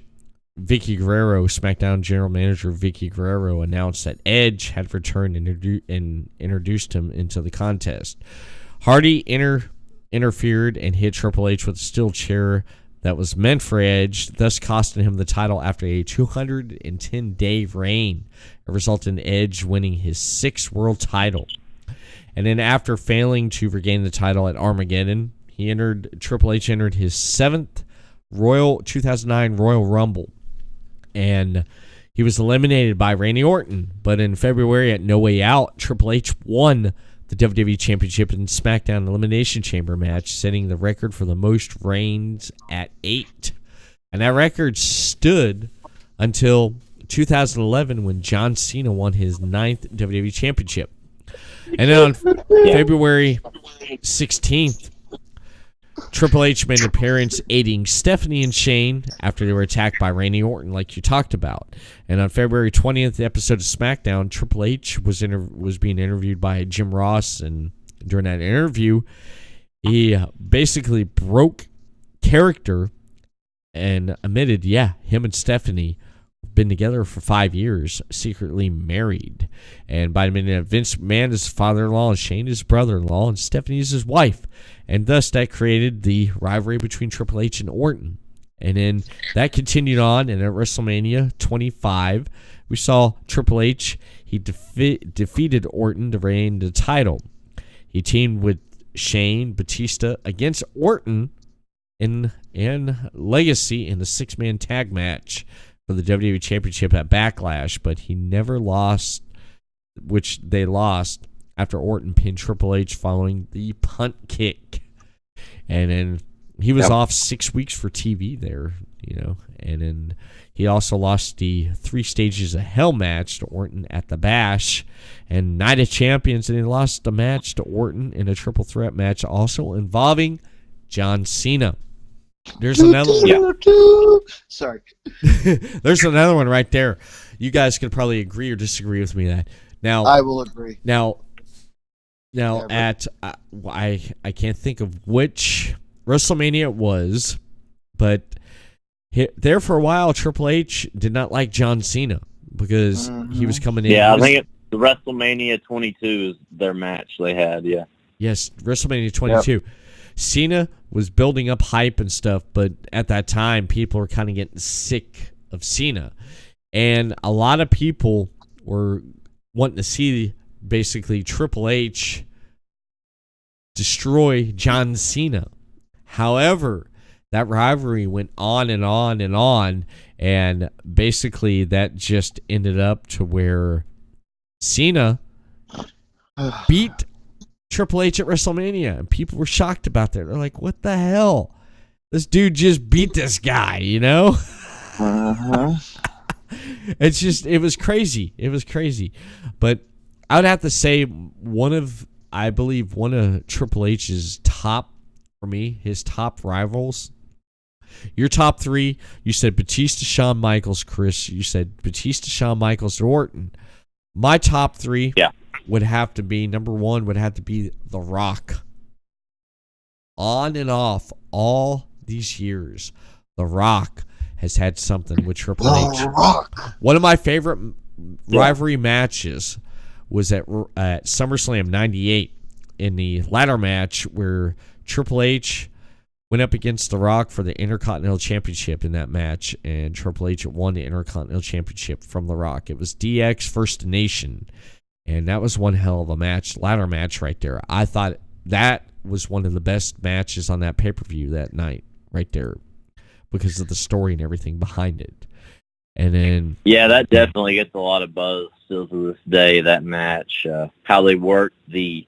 Vicky Guerrero, SmackDown General Manager Vicky Guerrero, announced that Edge had returned and introduced him into the contest. Hardy interfered and hit Triple H with a steel chair that was meant for Edge, thus costing him the title after a 210-day reign. It resulted in Edge winning his 6th world title. And then after failing to regain the title at Armageddon, Triple H entered his 7th 2009 Royal Rumble. And he was eliminated by Randy Orton. But in February at No Way Out, Triple H won the WWE Championship in SmackDown Elimination Chamber match, setting the record for the most reigns at 8. And that record stood until 2011 when John Cena won his 9th WWE Championship. And then on February 16th, Triple H made an appearance aiding Stephanie and Shane after they were attacked by Randy Orton, like you talked about. And on February 20th, the episode of SmackDown, Triple H was being interviewed by Jim Ross, and during that interview, he basically broke character and admitted, him and Stephanie have been together for 5 years, secretly married. And by the minute, Vince McMahon is his father-in-law, and Shane is his brother-in-law, and Stephanie is his wife. And thus that created the rivalry between Triple H and Orton. And then that continued on, and at WrestleMania 25, we saw Triple H. He defeated Orton to retain the title. He teamed with Shane Batista against Orton in and Legacy in the 6-man tag match for the WWE Championship at Backlash, but he never lost, which they lost after Orton pinned Triple H following the punt kick. And then he was off 6 weeks for TV there, and then he also lost the 3 Stages of Hell match to Orton at the Bash and Night of Champions, and he lost the match to Orton in a triple threat match also involving John Cena. There's another one. Sorry. There's another one right there. You guys could probably agree or disagree with me that. Now I will agree. Now at I can't think of which WrestleMania it was, but there for a while Triple H did not like John Cena because he was coming in. Yeah, I think it's the WrestleMania 22 is their match they had. Yeah. Yes, WrestleMania 22. Yep. Cena was building up hype and stuff, but at that time, people were kind of getting sick of Cena. And a lot of people were wanting to see basically Triple H destroy John Cena. However, that rivalry went on and on and on, and basically that just ended up to where Cena beat Triple H at WrestleMania, and people were shocked about that. They're like, what the hell? This dude just beat this guy, It's just, it was crazy. It was crazy. But I would have to say I believe one of Triple H's top, for me, his top rivals. Your top 3, you said Batista, Shawn Michaels, Chris. You said Batista, Shawn Michaels, Orton. My top 3 would have to be, number 1 would have to be The Rock. On and off all these years, The Rock has had something with Triple H. One of my favorite rivalry matches was at SummerSlam 98 in the ladder match where Triple H went up against The Rock for the Intercontinental Championship in that match, and Triple H won the Intercontinental Championship from The Rock. It was DX First Nation, and that was one hell of a match, ladder match right there. I thought that was one of the best matches on that pay-per-view that night right there because of the story and everything behind it. And then that definitely gets a lot of buzz still to this day, that match. How they worked the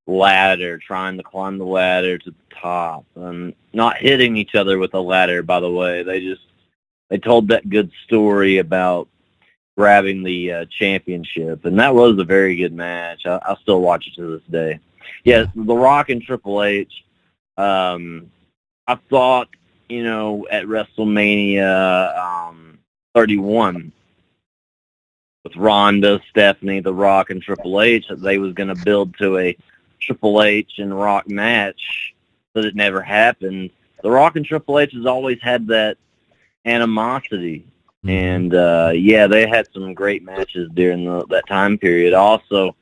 ladder, trying to climb the ladder to the top, and not hitting each other with the ladder, by the way. They told that good story about grabbing the championship, and that was a very good match. I'll still watch it to this day. Yeah, The Rock and Triple H, I thought, at WrestleMania 31 with Ronda, Stephanie, The Rock, and Triple H, that they was going to build to a Triple H and Rock match, but it never happened. The Rock and Triple H has always had that animosity. And, they had some great matches during that time period. I also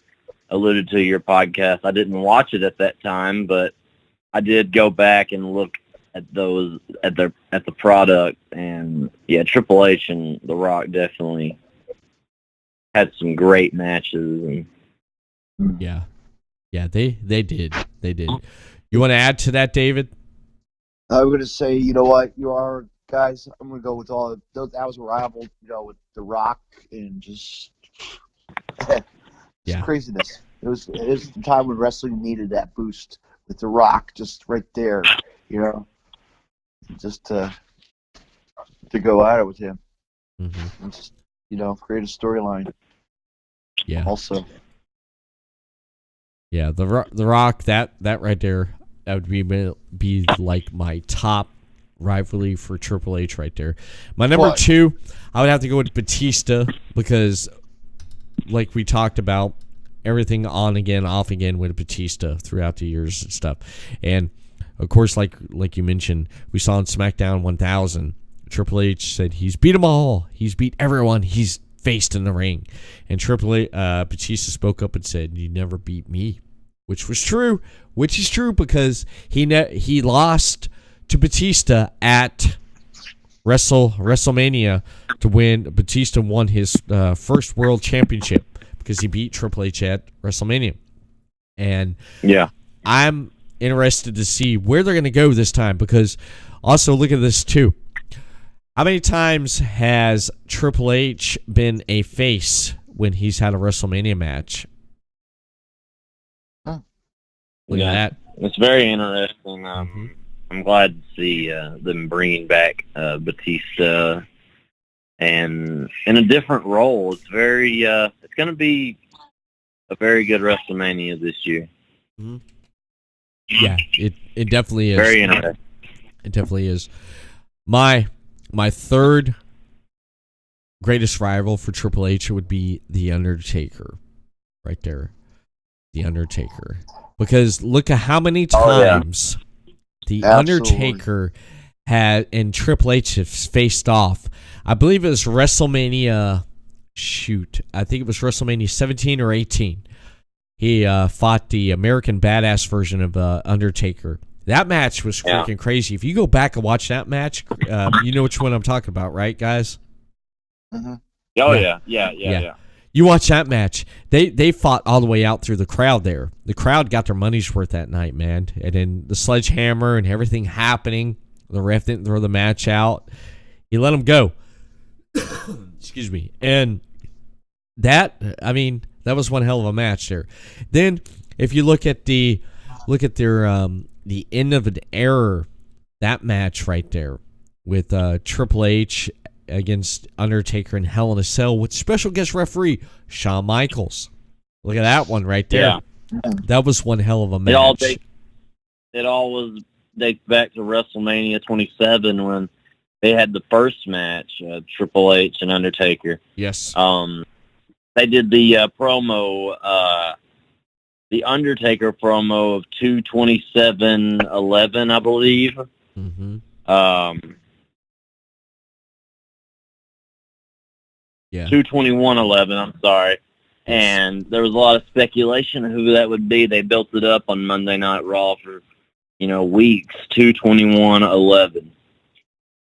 alluded to your podcast. I didn't watch it at that time, but I did go back and look at those, at the product. And, Triple H and The Rock definitely had some great matches. And Yeah, they did. They did. You want to add to that, David? I'm going to say, you know what? You are, guys, I'm going to go with all of those. That was a rival, with The Rock and just craziness. It was the time when wrestling needed that boost with The Rock just right there, just to go at it with him. Mm-hmm. And just, create a storyline. Yeah. Also. Yeah, the Rock, that right there, that would be like my top rivalry for Triple H right there. My number 2, I would have to go with Batista because, like we talked about, everything on again, off again with Batista throughout the years and stuff. And of course, like you mentioned, we saw on SmackDown 1000, Triple H said he's beat them all. He's beat everyone he's faced in the ring. And Batista spoke up and said, "You never beat me," which is true because he lost to Batista at WrestleMania to win. Batista won his first world championship because he beat Triple H at WrestleMania. And I'm interested to see where they're going to go this time, because also look at this too. How many times has Triple H been a face when he's had a WrestleMania match? Look at that. It's very interesting. I'm glad to see them bringing back Batista and in a different role. It's very. It's going to be a very good WrestleMania this year. Mm-hmm. Yeah, it definitely is. Very interesting. It definitely is. My third greatest rival for Triple H would be The Undertaker. Right there. The Undertaker. Because look at how many times The Undertaker had and Triple H have faced off. I believe it was WrestleMania. I think it was WrestleMania 17 or 18. He fought the American Badass version of Undertaker. That match was freaking crazy. If you go back and watch that match, you know which one I'm talking about, right, guys? Mm-hmm. Oh, yeah. You watch that match. They fought all the way out through the crowd there. The crowd got their money's worth that night, man. And then the sledgehammer and everything happening. The ref didn't throw the match out. He let them go. Excuse me. And that was one hell of a match there. Then if you look at their the end of an era, that match right there with Triple H against Undertaker in Hell in a Cell with special guest referee Shawn Michaels. Look at that one right there. Yeah. That was one hell of a match. It all dates back to WrestleMania 27 when they had the first match, Triple H and Undertaker. Yes. They did the promo, the Undertaker promo of 2/27/11, I believe. Mm-hmm. Yeah. 2/21/11. I'm sorry. And there was a lot of speculation of who that would be. They built it up on Monday Night Raw for, weeks. 2/21/11,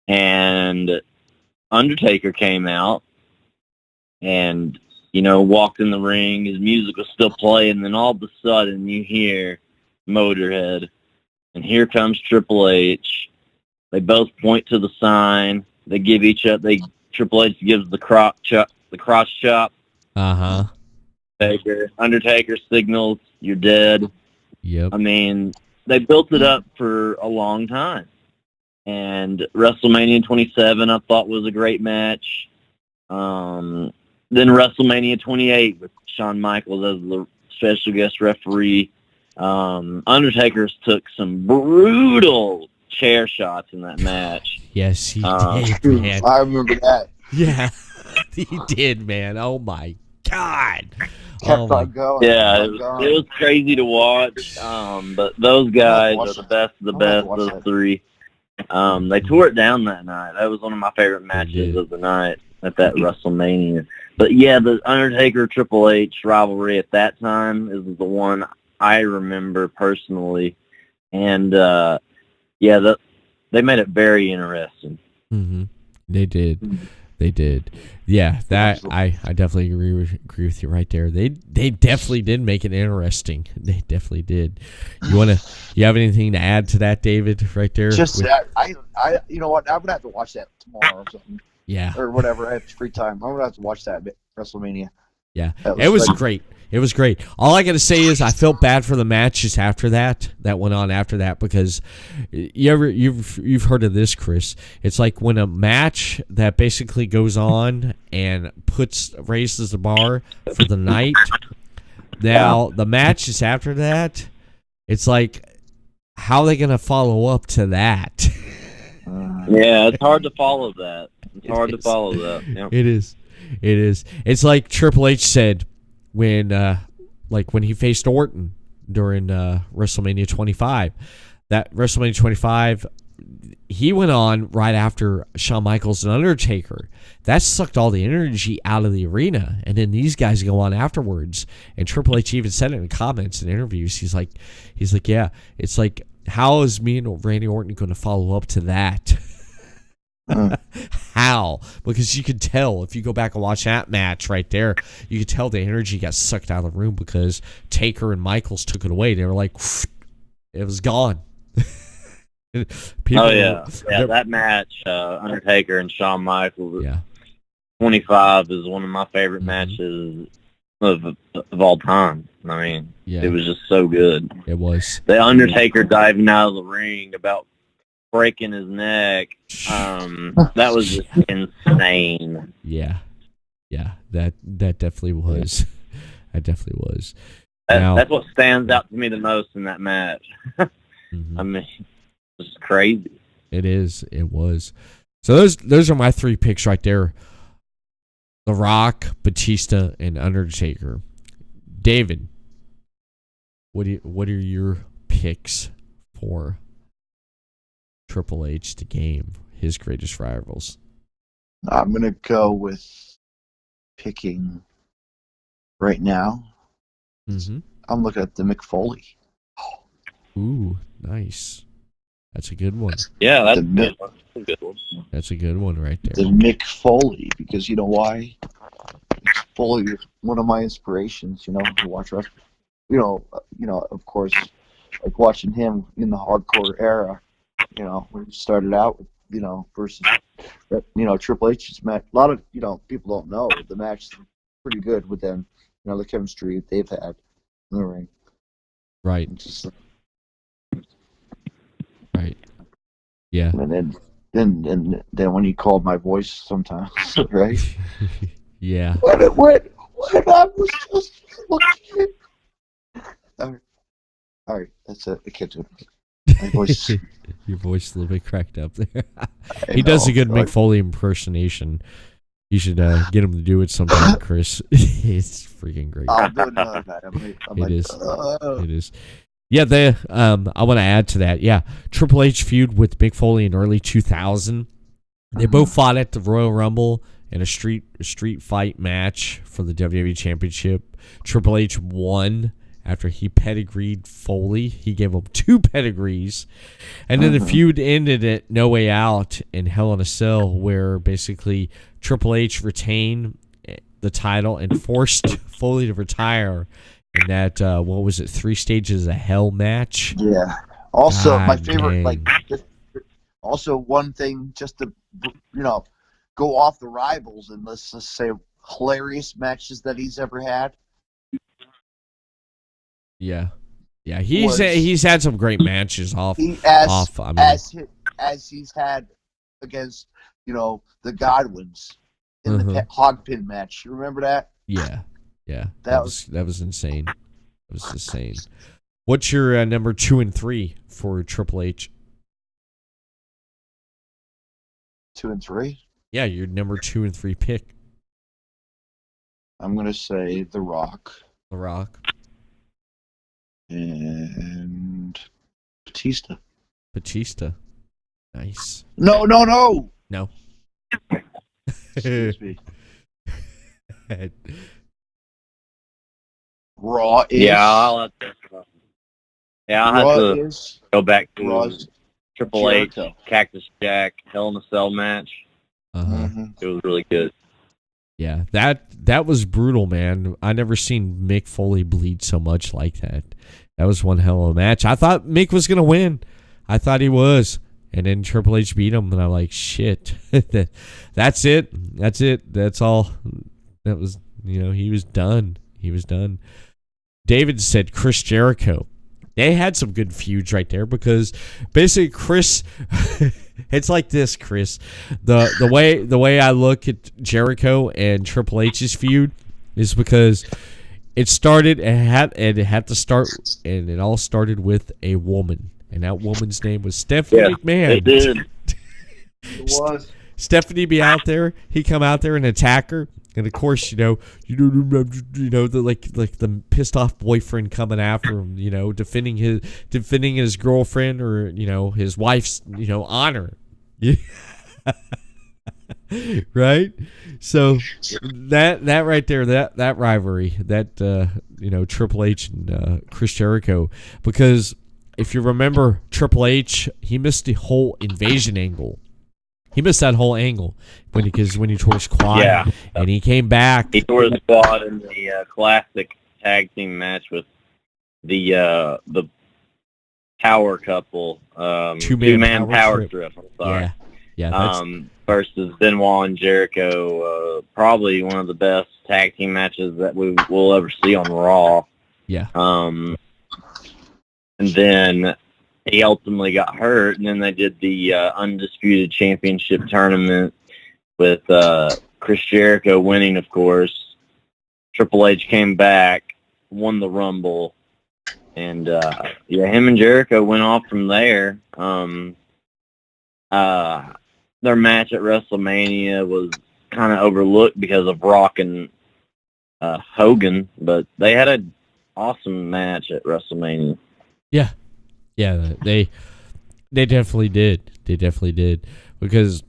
and Undertaker came out and walked in the ring. His music was still playing, and then all of a sudden you hear Motorhead, and here comes Triple H. They both point to the sign. They give each other. Triple H gives the crotch chop. Undertaker signals, "You're dead." Yep. I mean, they built it up for a long time. And WrestleMania 27, I thought, was a great match. Then WrestleMania 28 with Shawn Michaels as the special guest referee. Undertaker's took some brutal chair shots in that match. Yes, he did, man. I remember that. Yeah, he did, man. Oh, my God. Kept on going. Yeah, it was crazy to watch. But those guys are the best of the best, those three. They tore it down that night. That was one of my favorite matches of the night at that WrestleMania. But yeah, the Undertaker Triple H rivalry at that time is the one I remember personally, and they made it very interesting. Mm-hmm. They did. Yeah, that I definitely agree with you right there. They definitely did make it interesting. They definitely did. You have anything to add to that, David? Right there. Just that you know what? I'm gonna have to watch that tomorrow or something. Yeah. Or whatever. I have free time. I'm gonna have to watch that WrestleMania. Yeah, it was great. It was great. All I got to say is I felt bad for the matches after that went on after that, because you've heard of this, Chris. It's like when a match that basically goes on and raises the bar for the night. Now the matches after that, it's like, how are they going to follow up to that? Yeah, it's hard to follow that. Yep. It is. It's like Triple H said when he faced Orton during WrestleMania 25. That WrestleMania 25, he went on right after Shawn Michaels and Undertaker. That sucked all the energy out of the arena. And then these guys go on afterwards. And Triple H even said it in comments and interviews. He's like, yeah, it's like, how is me and Randy Orton going to follow up to that? How? Because you could tell, if you go back and watch that match right there, you could tell the energy got sucked out of the room because Taker and Michaels took it away. They were like, it was gone. Oh yeah, that match, Undertaker and Shawn Michaels. Yeah. 25 is one of my favorite matches of all time. I mean, it was just so good. It was. The Undertaker diving out of the ring, about breaking his neck. That was just insane. Yeah, that definitely was. That definitely was. That's what stands out to me the most in that match. I mean, it's crazy. It is. It was. So those are my 3 picks right there. The Rock, Batista, and Undertaker. David, what are your picks for Triple H to game his greatest rivals? I'm gonna go with picking right now. I'm looking at the Mick Foley. Ooh, nice. That's a good one. Yeah, that's a good one. That's a good one right there. The Mick Foley, because you know why? Foley is one of my inspirations. You know, to watch wrestling. You know, of course, like watching him in the hardcore era. You know, when he started out, versus, Triple H's match. A lot of people don't know the match is pretty good with them. You know, the chemistry they've had in the ring. Right. Right. Yeah. And then when you called my voice sometimes, right? Yeah. When I was just looking. All right, that's it. I can't do it. My voice. Your voice is a little bit cracked up there. He does a good Mick Foley impersonation. You should get him to do it sometime, Chris. It's freaking great. I'll do another night. It is. Yeah, I want to add to that. Yeah, Triple H feud with Mick Foley in early 2000. They both fought at the Royal Rumble in a street fight match for the WWE Championship. Triple H won after he pedigreed Foley. He gave him 2 pedigrees. And then the feud ended at No Way Out in Hell in a Cell, where basically Triple H retained the title and forced Foley to retire in that, 3 Stages of Hell match? Yeah. Also, God my favorite, dang. also one thing, just to, go off the rivals and let's just say hilarious matches that he's ever had. Yeah. Yeah, he's had some great matches as he's had against, the Godwins in the hog pin match. You remember that? Yeah. Yeah. That was insane. That was insane. What's your number 2 and 3 for Triple H? 2 and 3? Yeah, your number 2 and 3 pick. I'm gonna say The Rock. The Rock. And Batista. Batista. Nice. No. No. Excuse me. Raw is. Yeah, I'll have to go back to Triple H, Cactus Jack, Hell in a Cell match. It was really good. Yeah, that was brutal, man. I never seen Mick Foley bleed so much like that. That was one hell of a match. I thought Mick was gonna win. I thought he was, and then Triple H beat him, and I'm like, shit. That's it. That's all. That was, he was done. He was done. David said Chris Jericho. They had some good feuds right there because basically Chris, it's like this, Chris. The way I look at Jericho and Triple H's feud is because it had to start, and it all started with a woman, and that woman's name was Stephanie McMahon. It did. It was. Stephanie be out there, he come out there and attack her. And of course, the the pissed off boyfriend coming after him, defending his girlfriend or his wife's honor, right? So that right there, that rivalry, that Triple H and Chris Jericho, because if you remember Triple H, he missed the whole invasion angle. He missed that whole angle when he tore his quad, and he came back. He tore his quad in the classic tag team match with the power couple, Two-man power trip. I'm sorry. Yeah. That's, versus Benoit and Jericho, probably one of the best tag team matches that we will ever see on Raw. yeah. And then he ultimately got hurt, and then they did the Undisputed Championship tournament with Chris Jericho winning, of course. Triple H came back, won the Rumble, and him and Jericho went off from there. Their match at WrestleMania was kind of overlooked because of Rock and Hogan, but they had an awesome match at WrestleMania. Yeah, they definitely did. They definitely did, because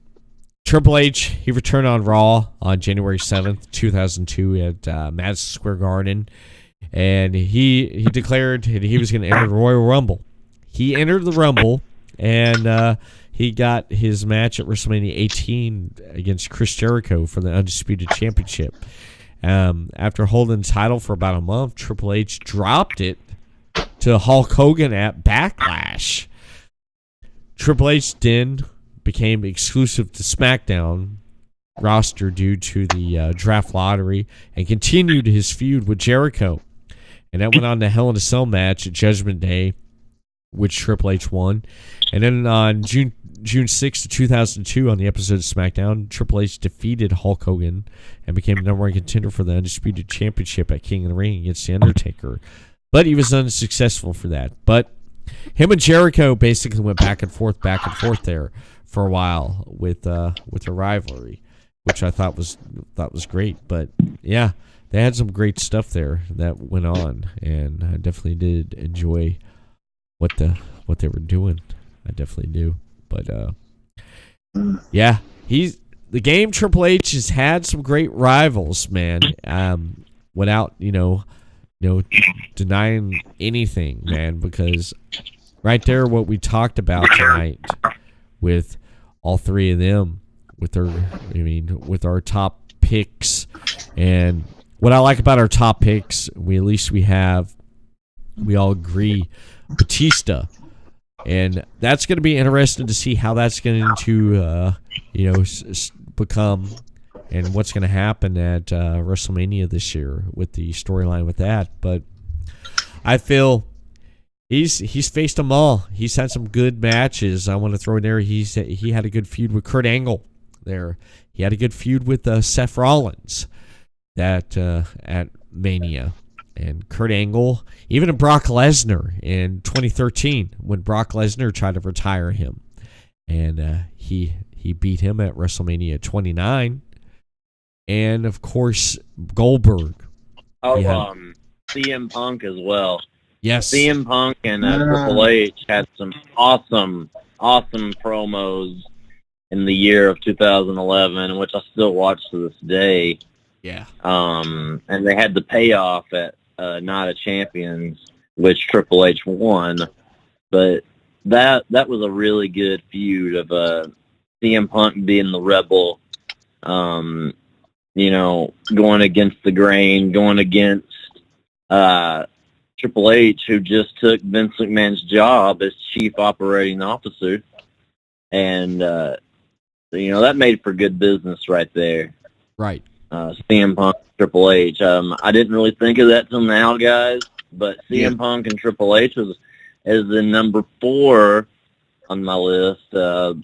Triple H, he returned on Raw on January 7th, 2002 at Madison Square Garden, and he declared he was going to enter the Royal Rumble. He entered the Rumble, and he got his match at WrestleMania 18 against Chris Jericho for the Undisputed Championship. After holding the title for about a month, Triple H dropped it to Hulk Hogan at Backlash. Triple H then became exclusive to SmackDown roster due to the draft lottery, and continued his feud with Jericho. And that went on to Hell in a Cell match at Judgment Day, which Triple H won. And then on June 6th, 2002, on the episode of SmackDown, Triple H defeated Hulk Hogan and became the number one contender for the Undisputed Championship at King of the Ring against The Undertaker. But he was unsuccessful for that. But him and Jericho basically went back and forth there for a while with their rivalry, which I thought was great. But yeah, they had some great stuff there that went on, and I definitely did enjoy what they were doing. I definitely do. But yeah, the game Triple H has had some great rivals, man. Without denying anything, man, because right there, what we talked about tonight with all three of them, with our top picks, and what I like about our top picks, we all agree, Batista. And that's going to be interesting to see how that's going to, become, and what's going to happen at WrestleMania this year with the storyline with that. But I feel he's faced them all. He's had some good matches. I want to throw in there. He had a good feud with Kurt Angle there. He had a good feud with Seth Rollins at Mania. And Kurt Angle, even in Brock Lesnar in 2013, when Brock Lesnar tried to retire him, and he beat him at WrestleMania 29, and of course Goldberg. CM Punk as well. Yes, CM Punk and Triple H had some awesome promos in the year of 2011, which I still watch to this day. Yeah. And they had the payoff at Night of Champions, which Triple H won. But that was a really good feud of CM Punk being the rebel, going against the grain, going against Triple H, who just took Vince McMahon's job as chief operating officer. And, that made for good business right there. Right. CM Punk, Triple H. I didn't really think of that till now, guys, but CM Punk and Triple H is the number 4 on my list, because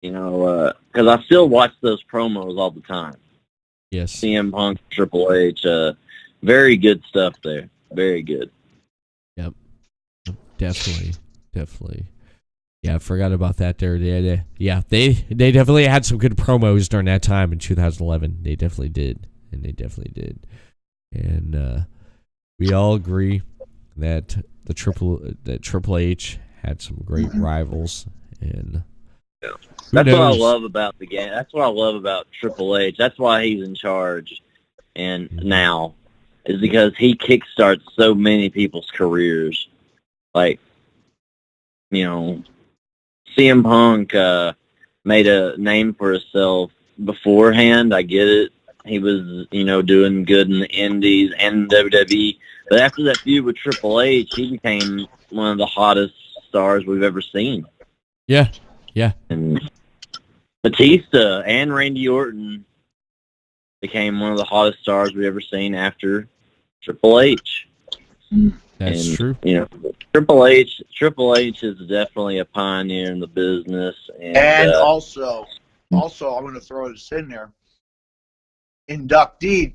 I still watch those promos all the time. Yes. CM Punk, Triple H, very good stuff there. Very good. Yep. Definitely. Yeah, I forgot about that there. They definitely had some good promos during that time in 2011. They definitely did. And we all agree that Triple H had some great rivals. And that's what I love about the game. That's what I love about Triple H. That's why he's in charge. And now is because he kickstarts so many people's careers. Like, CM Punk made a name for himself beforehand. I get it. He was, doing good in the Indies and WWE. But after that feud with Triple H, he became one of the hottest stars we've ever seen. Yeah, yeah. And Batista and Randy Orton became one of the hottest stars we've ever seen after Triple H. That's true. Triple H is definitely a pioneer in the business. And also, I'm going to throw this in there. Inductees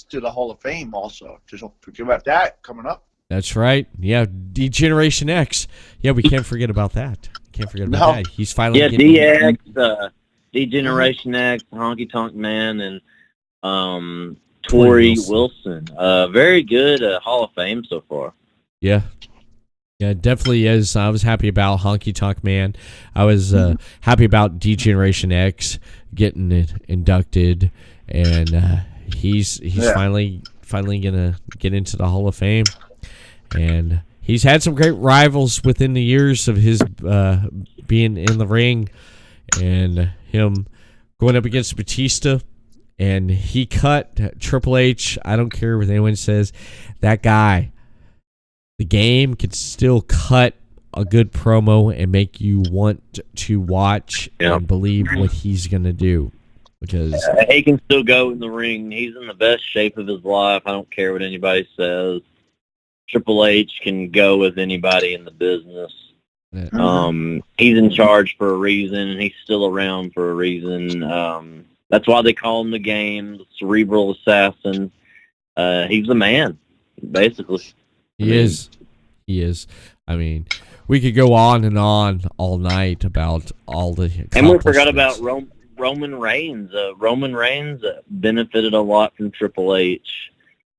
to the Hall of Fame also. Just don't forget about that coming up. That's right. Yeah, D-Generation X. Yeah, we can't forget about that. Can't forget about that. He's finally getting... DX, D-Generation X, Honky Tonk Man, and Torrie Wilson. Very good Hall of Fame so far. Yeah. Yeah, it definitely is. I was happy about Honky Tonk Man. I was happy about D-Generation X getting it inducted, and he's finally gonna get into the Hall of Fame. And he's had some great rivals within the years of his being in the ring, and him going up against Batista, and he cut Triple H. I don't care what anyone says. That guy, the game could still cut a good promo and make you want to watch and believe what he's going to do. Because he can still go in the ring. He's in the best shape of his life. I don't care what anybody says. Triple H can go with anybody in the business. He's in charge for a reason, and he's still around for a reason. That's why they call him the Game, the Cerebral Assassin. He's the man, basically. He is. I mean, we could go on and on all night about all the accomplishments. And we forgot about Roman Reigns. Roman Reigns benefited a lot from Triple H.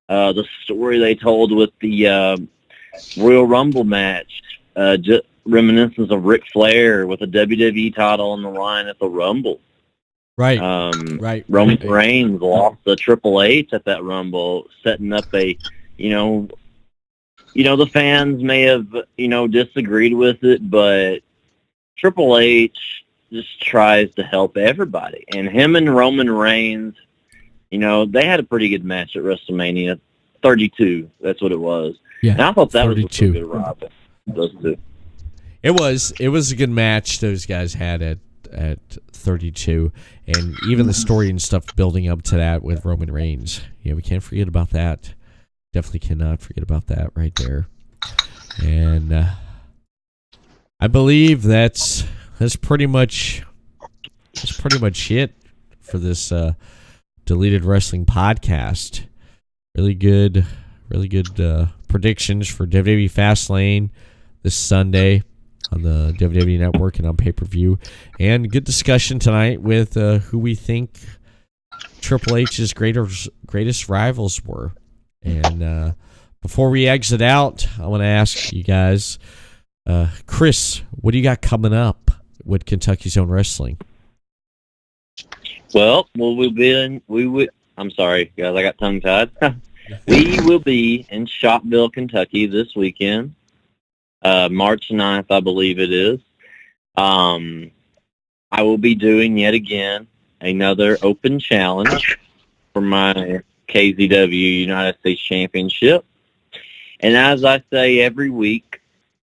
The story they told with the Royal Rumble match, just reminiscence of Ric Flair with a WWE title on the line at the Rumble. Right. Roman Reigns lost the Triple H at that Rumble, setting up a, the fans may have, disagreed with it, but Triple H just tries to help everybody. And him and Roman Reigns, they had a pretty good match at WrestleMania 32. That's what it was. Yeah, and I thought that 32. was a pretty good rival. Those two. It was a good match those guys had at 32, and even the story and stuff building up to that with Roman Reigns. Yeah, we can't forget about that. Definitely cannot forget about that right there. And I believe that's pretty much it for this Deleted Wrestling podcast. Really good predictions for WWE Fastlane this Sunday on the WWE Network and on pay-per-view, and good discussion tonight with who we think Triple H's greatest rivals were. And before we exit out, I want to ask you guys, Chris, what do you got coming up with Kentucky's Own Wrestling? Well, I'm sorry, guys, I got tongue-tied. We will be in Shopville, Kentucky this weekend. March 9th, I believe it is. I will be doing yet again another open challenge for my KZW United States Championship. And as I say every week,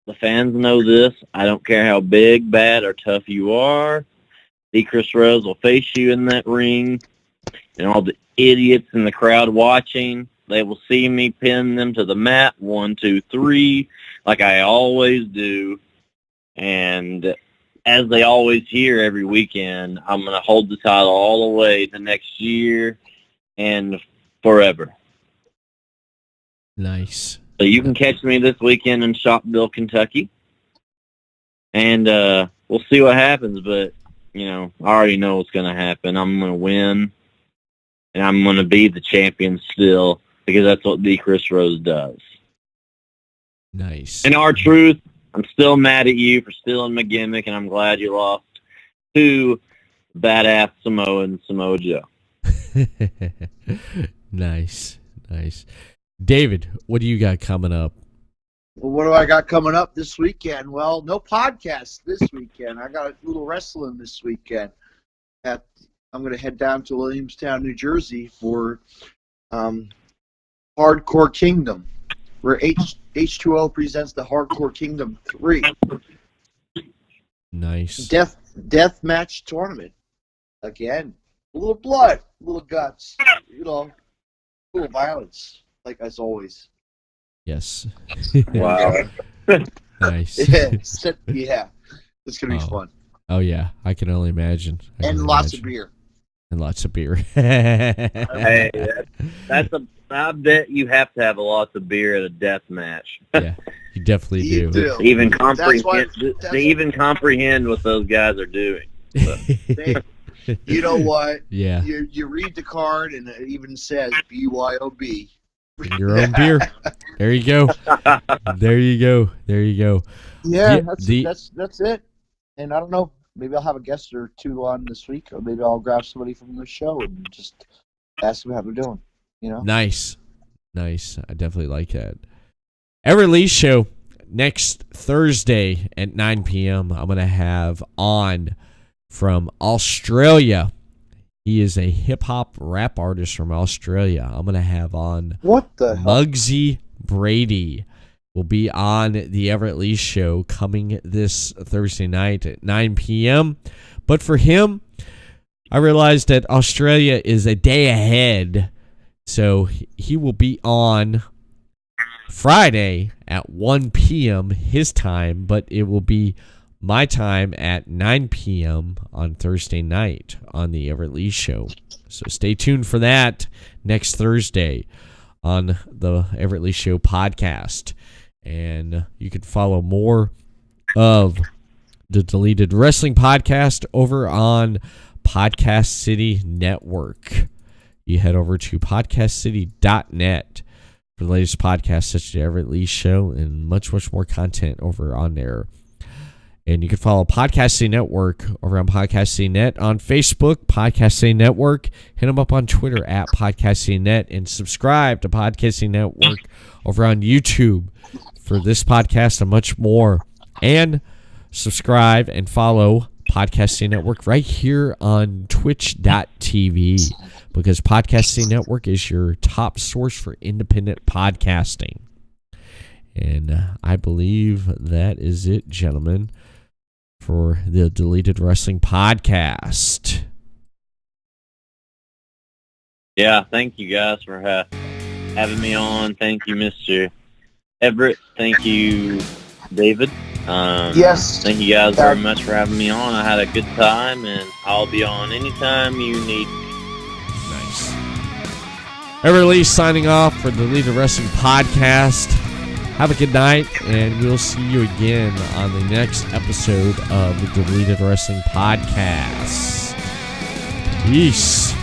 the fans know this. I don't care how big, bad, or tough you are. Chris Rose will face you in that ring. And all the idiots in the crowd watching, they will see me pin them to the mat, 1, 2, 3, like I always do. And as they always hear every weekend, I'm going to hold the title all the way to next year and forever. Nice. So you can catch me this weekend in Shopville, Kentucky. And we'll see what happens, but, I already know what's going to happen. I'm going to win, and I'm going to be the champion still, because that's what D. Chris Rose does. Nice. And R-Truth, I'm still mad at you for stealing my gimmick, and I'm glad you lost to Badass Samoa and Samoa Joe. Nice. David, what do you got coming up? Well, what do I got coming up this weekend? Well, no podcast this weekend. I got a little wrestling this weekend. I'm going to head down to Williamstown, New Jersey for Hardcore Kingdom, where H2O presents the Hardcore Kingdom 3 Nice. death match tournament. Again, a little blood, a little guts, a little violence, like as always. Yes. Wow. Nice. Yeah, it's gonna be fun. Oh yeah, I can only imagine. And lots of beer. And lots of beer. Hey, I bet you have to have a lot of beer at a death match. Yeah, you definitely You do. do. To even That's comprehend what those guys are doing. So. You know what? Yeah. You read the card and it even says BYOB. Bring your own beer. There you go. There you go. There you go. Yeah, that's it. And I don't know, maybe I'll have a guest or two on this week, or maybe I'll grab somebody from the show and just ask them how they're doing. Nice. I definitely like that. Everett Lee show next Thursday at 9 p.m. I'm going to have on from Australia. He is a hip-hop rap artist from Australia. I'm going to have on What the hell? Muggsy Brady. Will be on the Everett Lee show coming this Thursday night at 9 p.m. But for him, I realized that Australia is a day ahead. So he will be on Friday at 1 p.m. his time, but it will be my time at 9 p.m. on Thursday night on the Everett Lee show. So stay tuned for that next Thursday on the Everett Lee Show podcast. And you can follow more of the Deleted Wrestling Podcast over on Podcast City Network. You head over to podcastcity.net for the latest podcasts such as the Everett Lee Show and much, much more content over on there. And you can follow Podcast City Network over on Podcast City Net on Facebook, Podcast City Network. Hit them up on Twitter at Podcast City Net and subscribe to Podcast City Network over on YouTube for this podcast and much more. And subscribe and follow Podcast City Network right here on twitch.tv because Podcast City Network is your top source for independent podcasting. And I believe that is it, gentlemen, for the Deleted Wrestling Podcast. Yeah, thank you guys for having me on. Thank you, Mr. Everett. Thank you, David. Yes. Thank you guys very much for having me on. I had a good time, and I'll be on anytime you need. Nice. Everett Lee signing off for the Deleted Wrestling Podcast. Have a good night, and we'll see you again on the next episode of the Deleted Wrestling Podcast. Peace.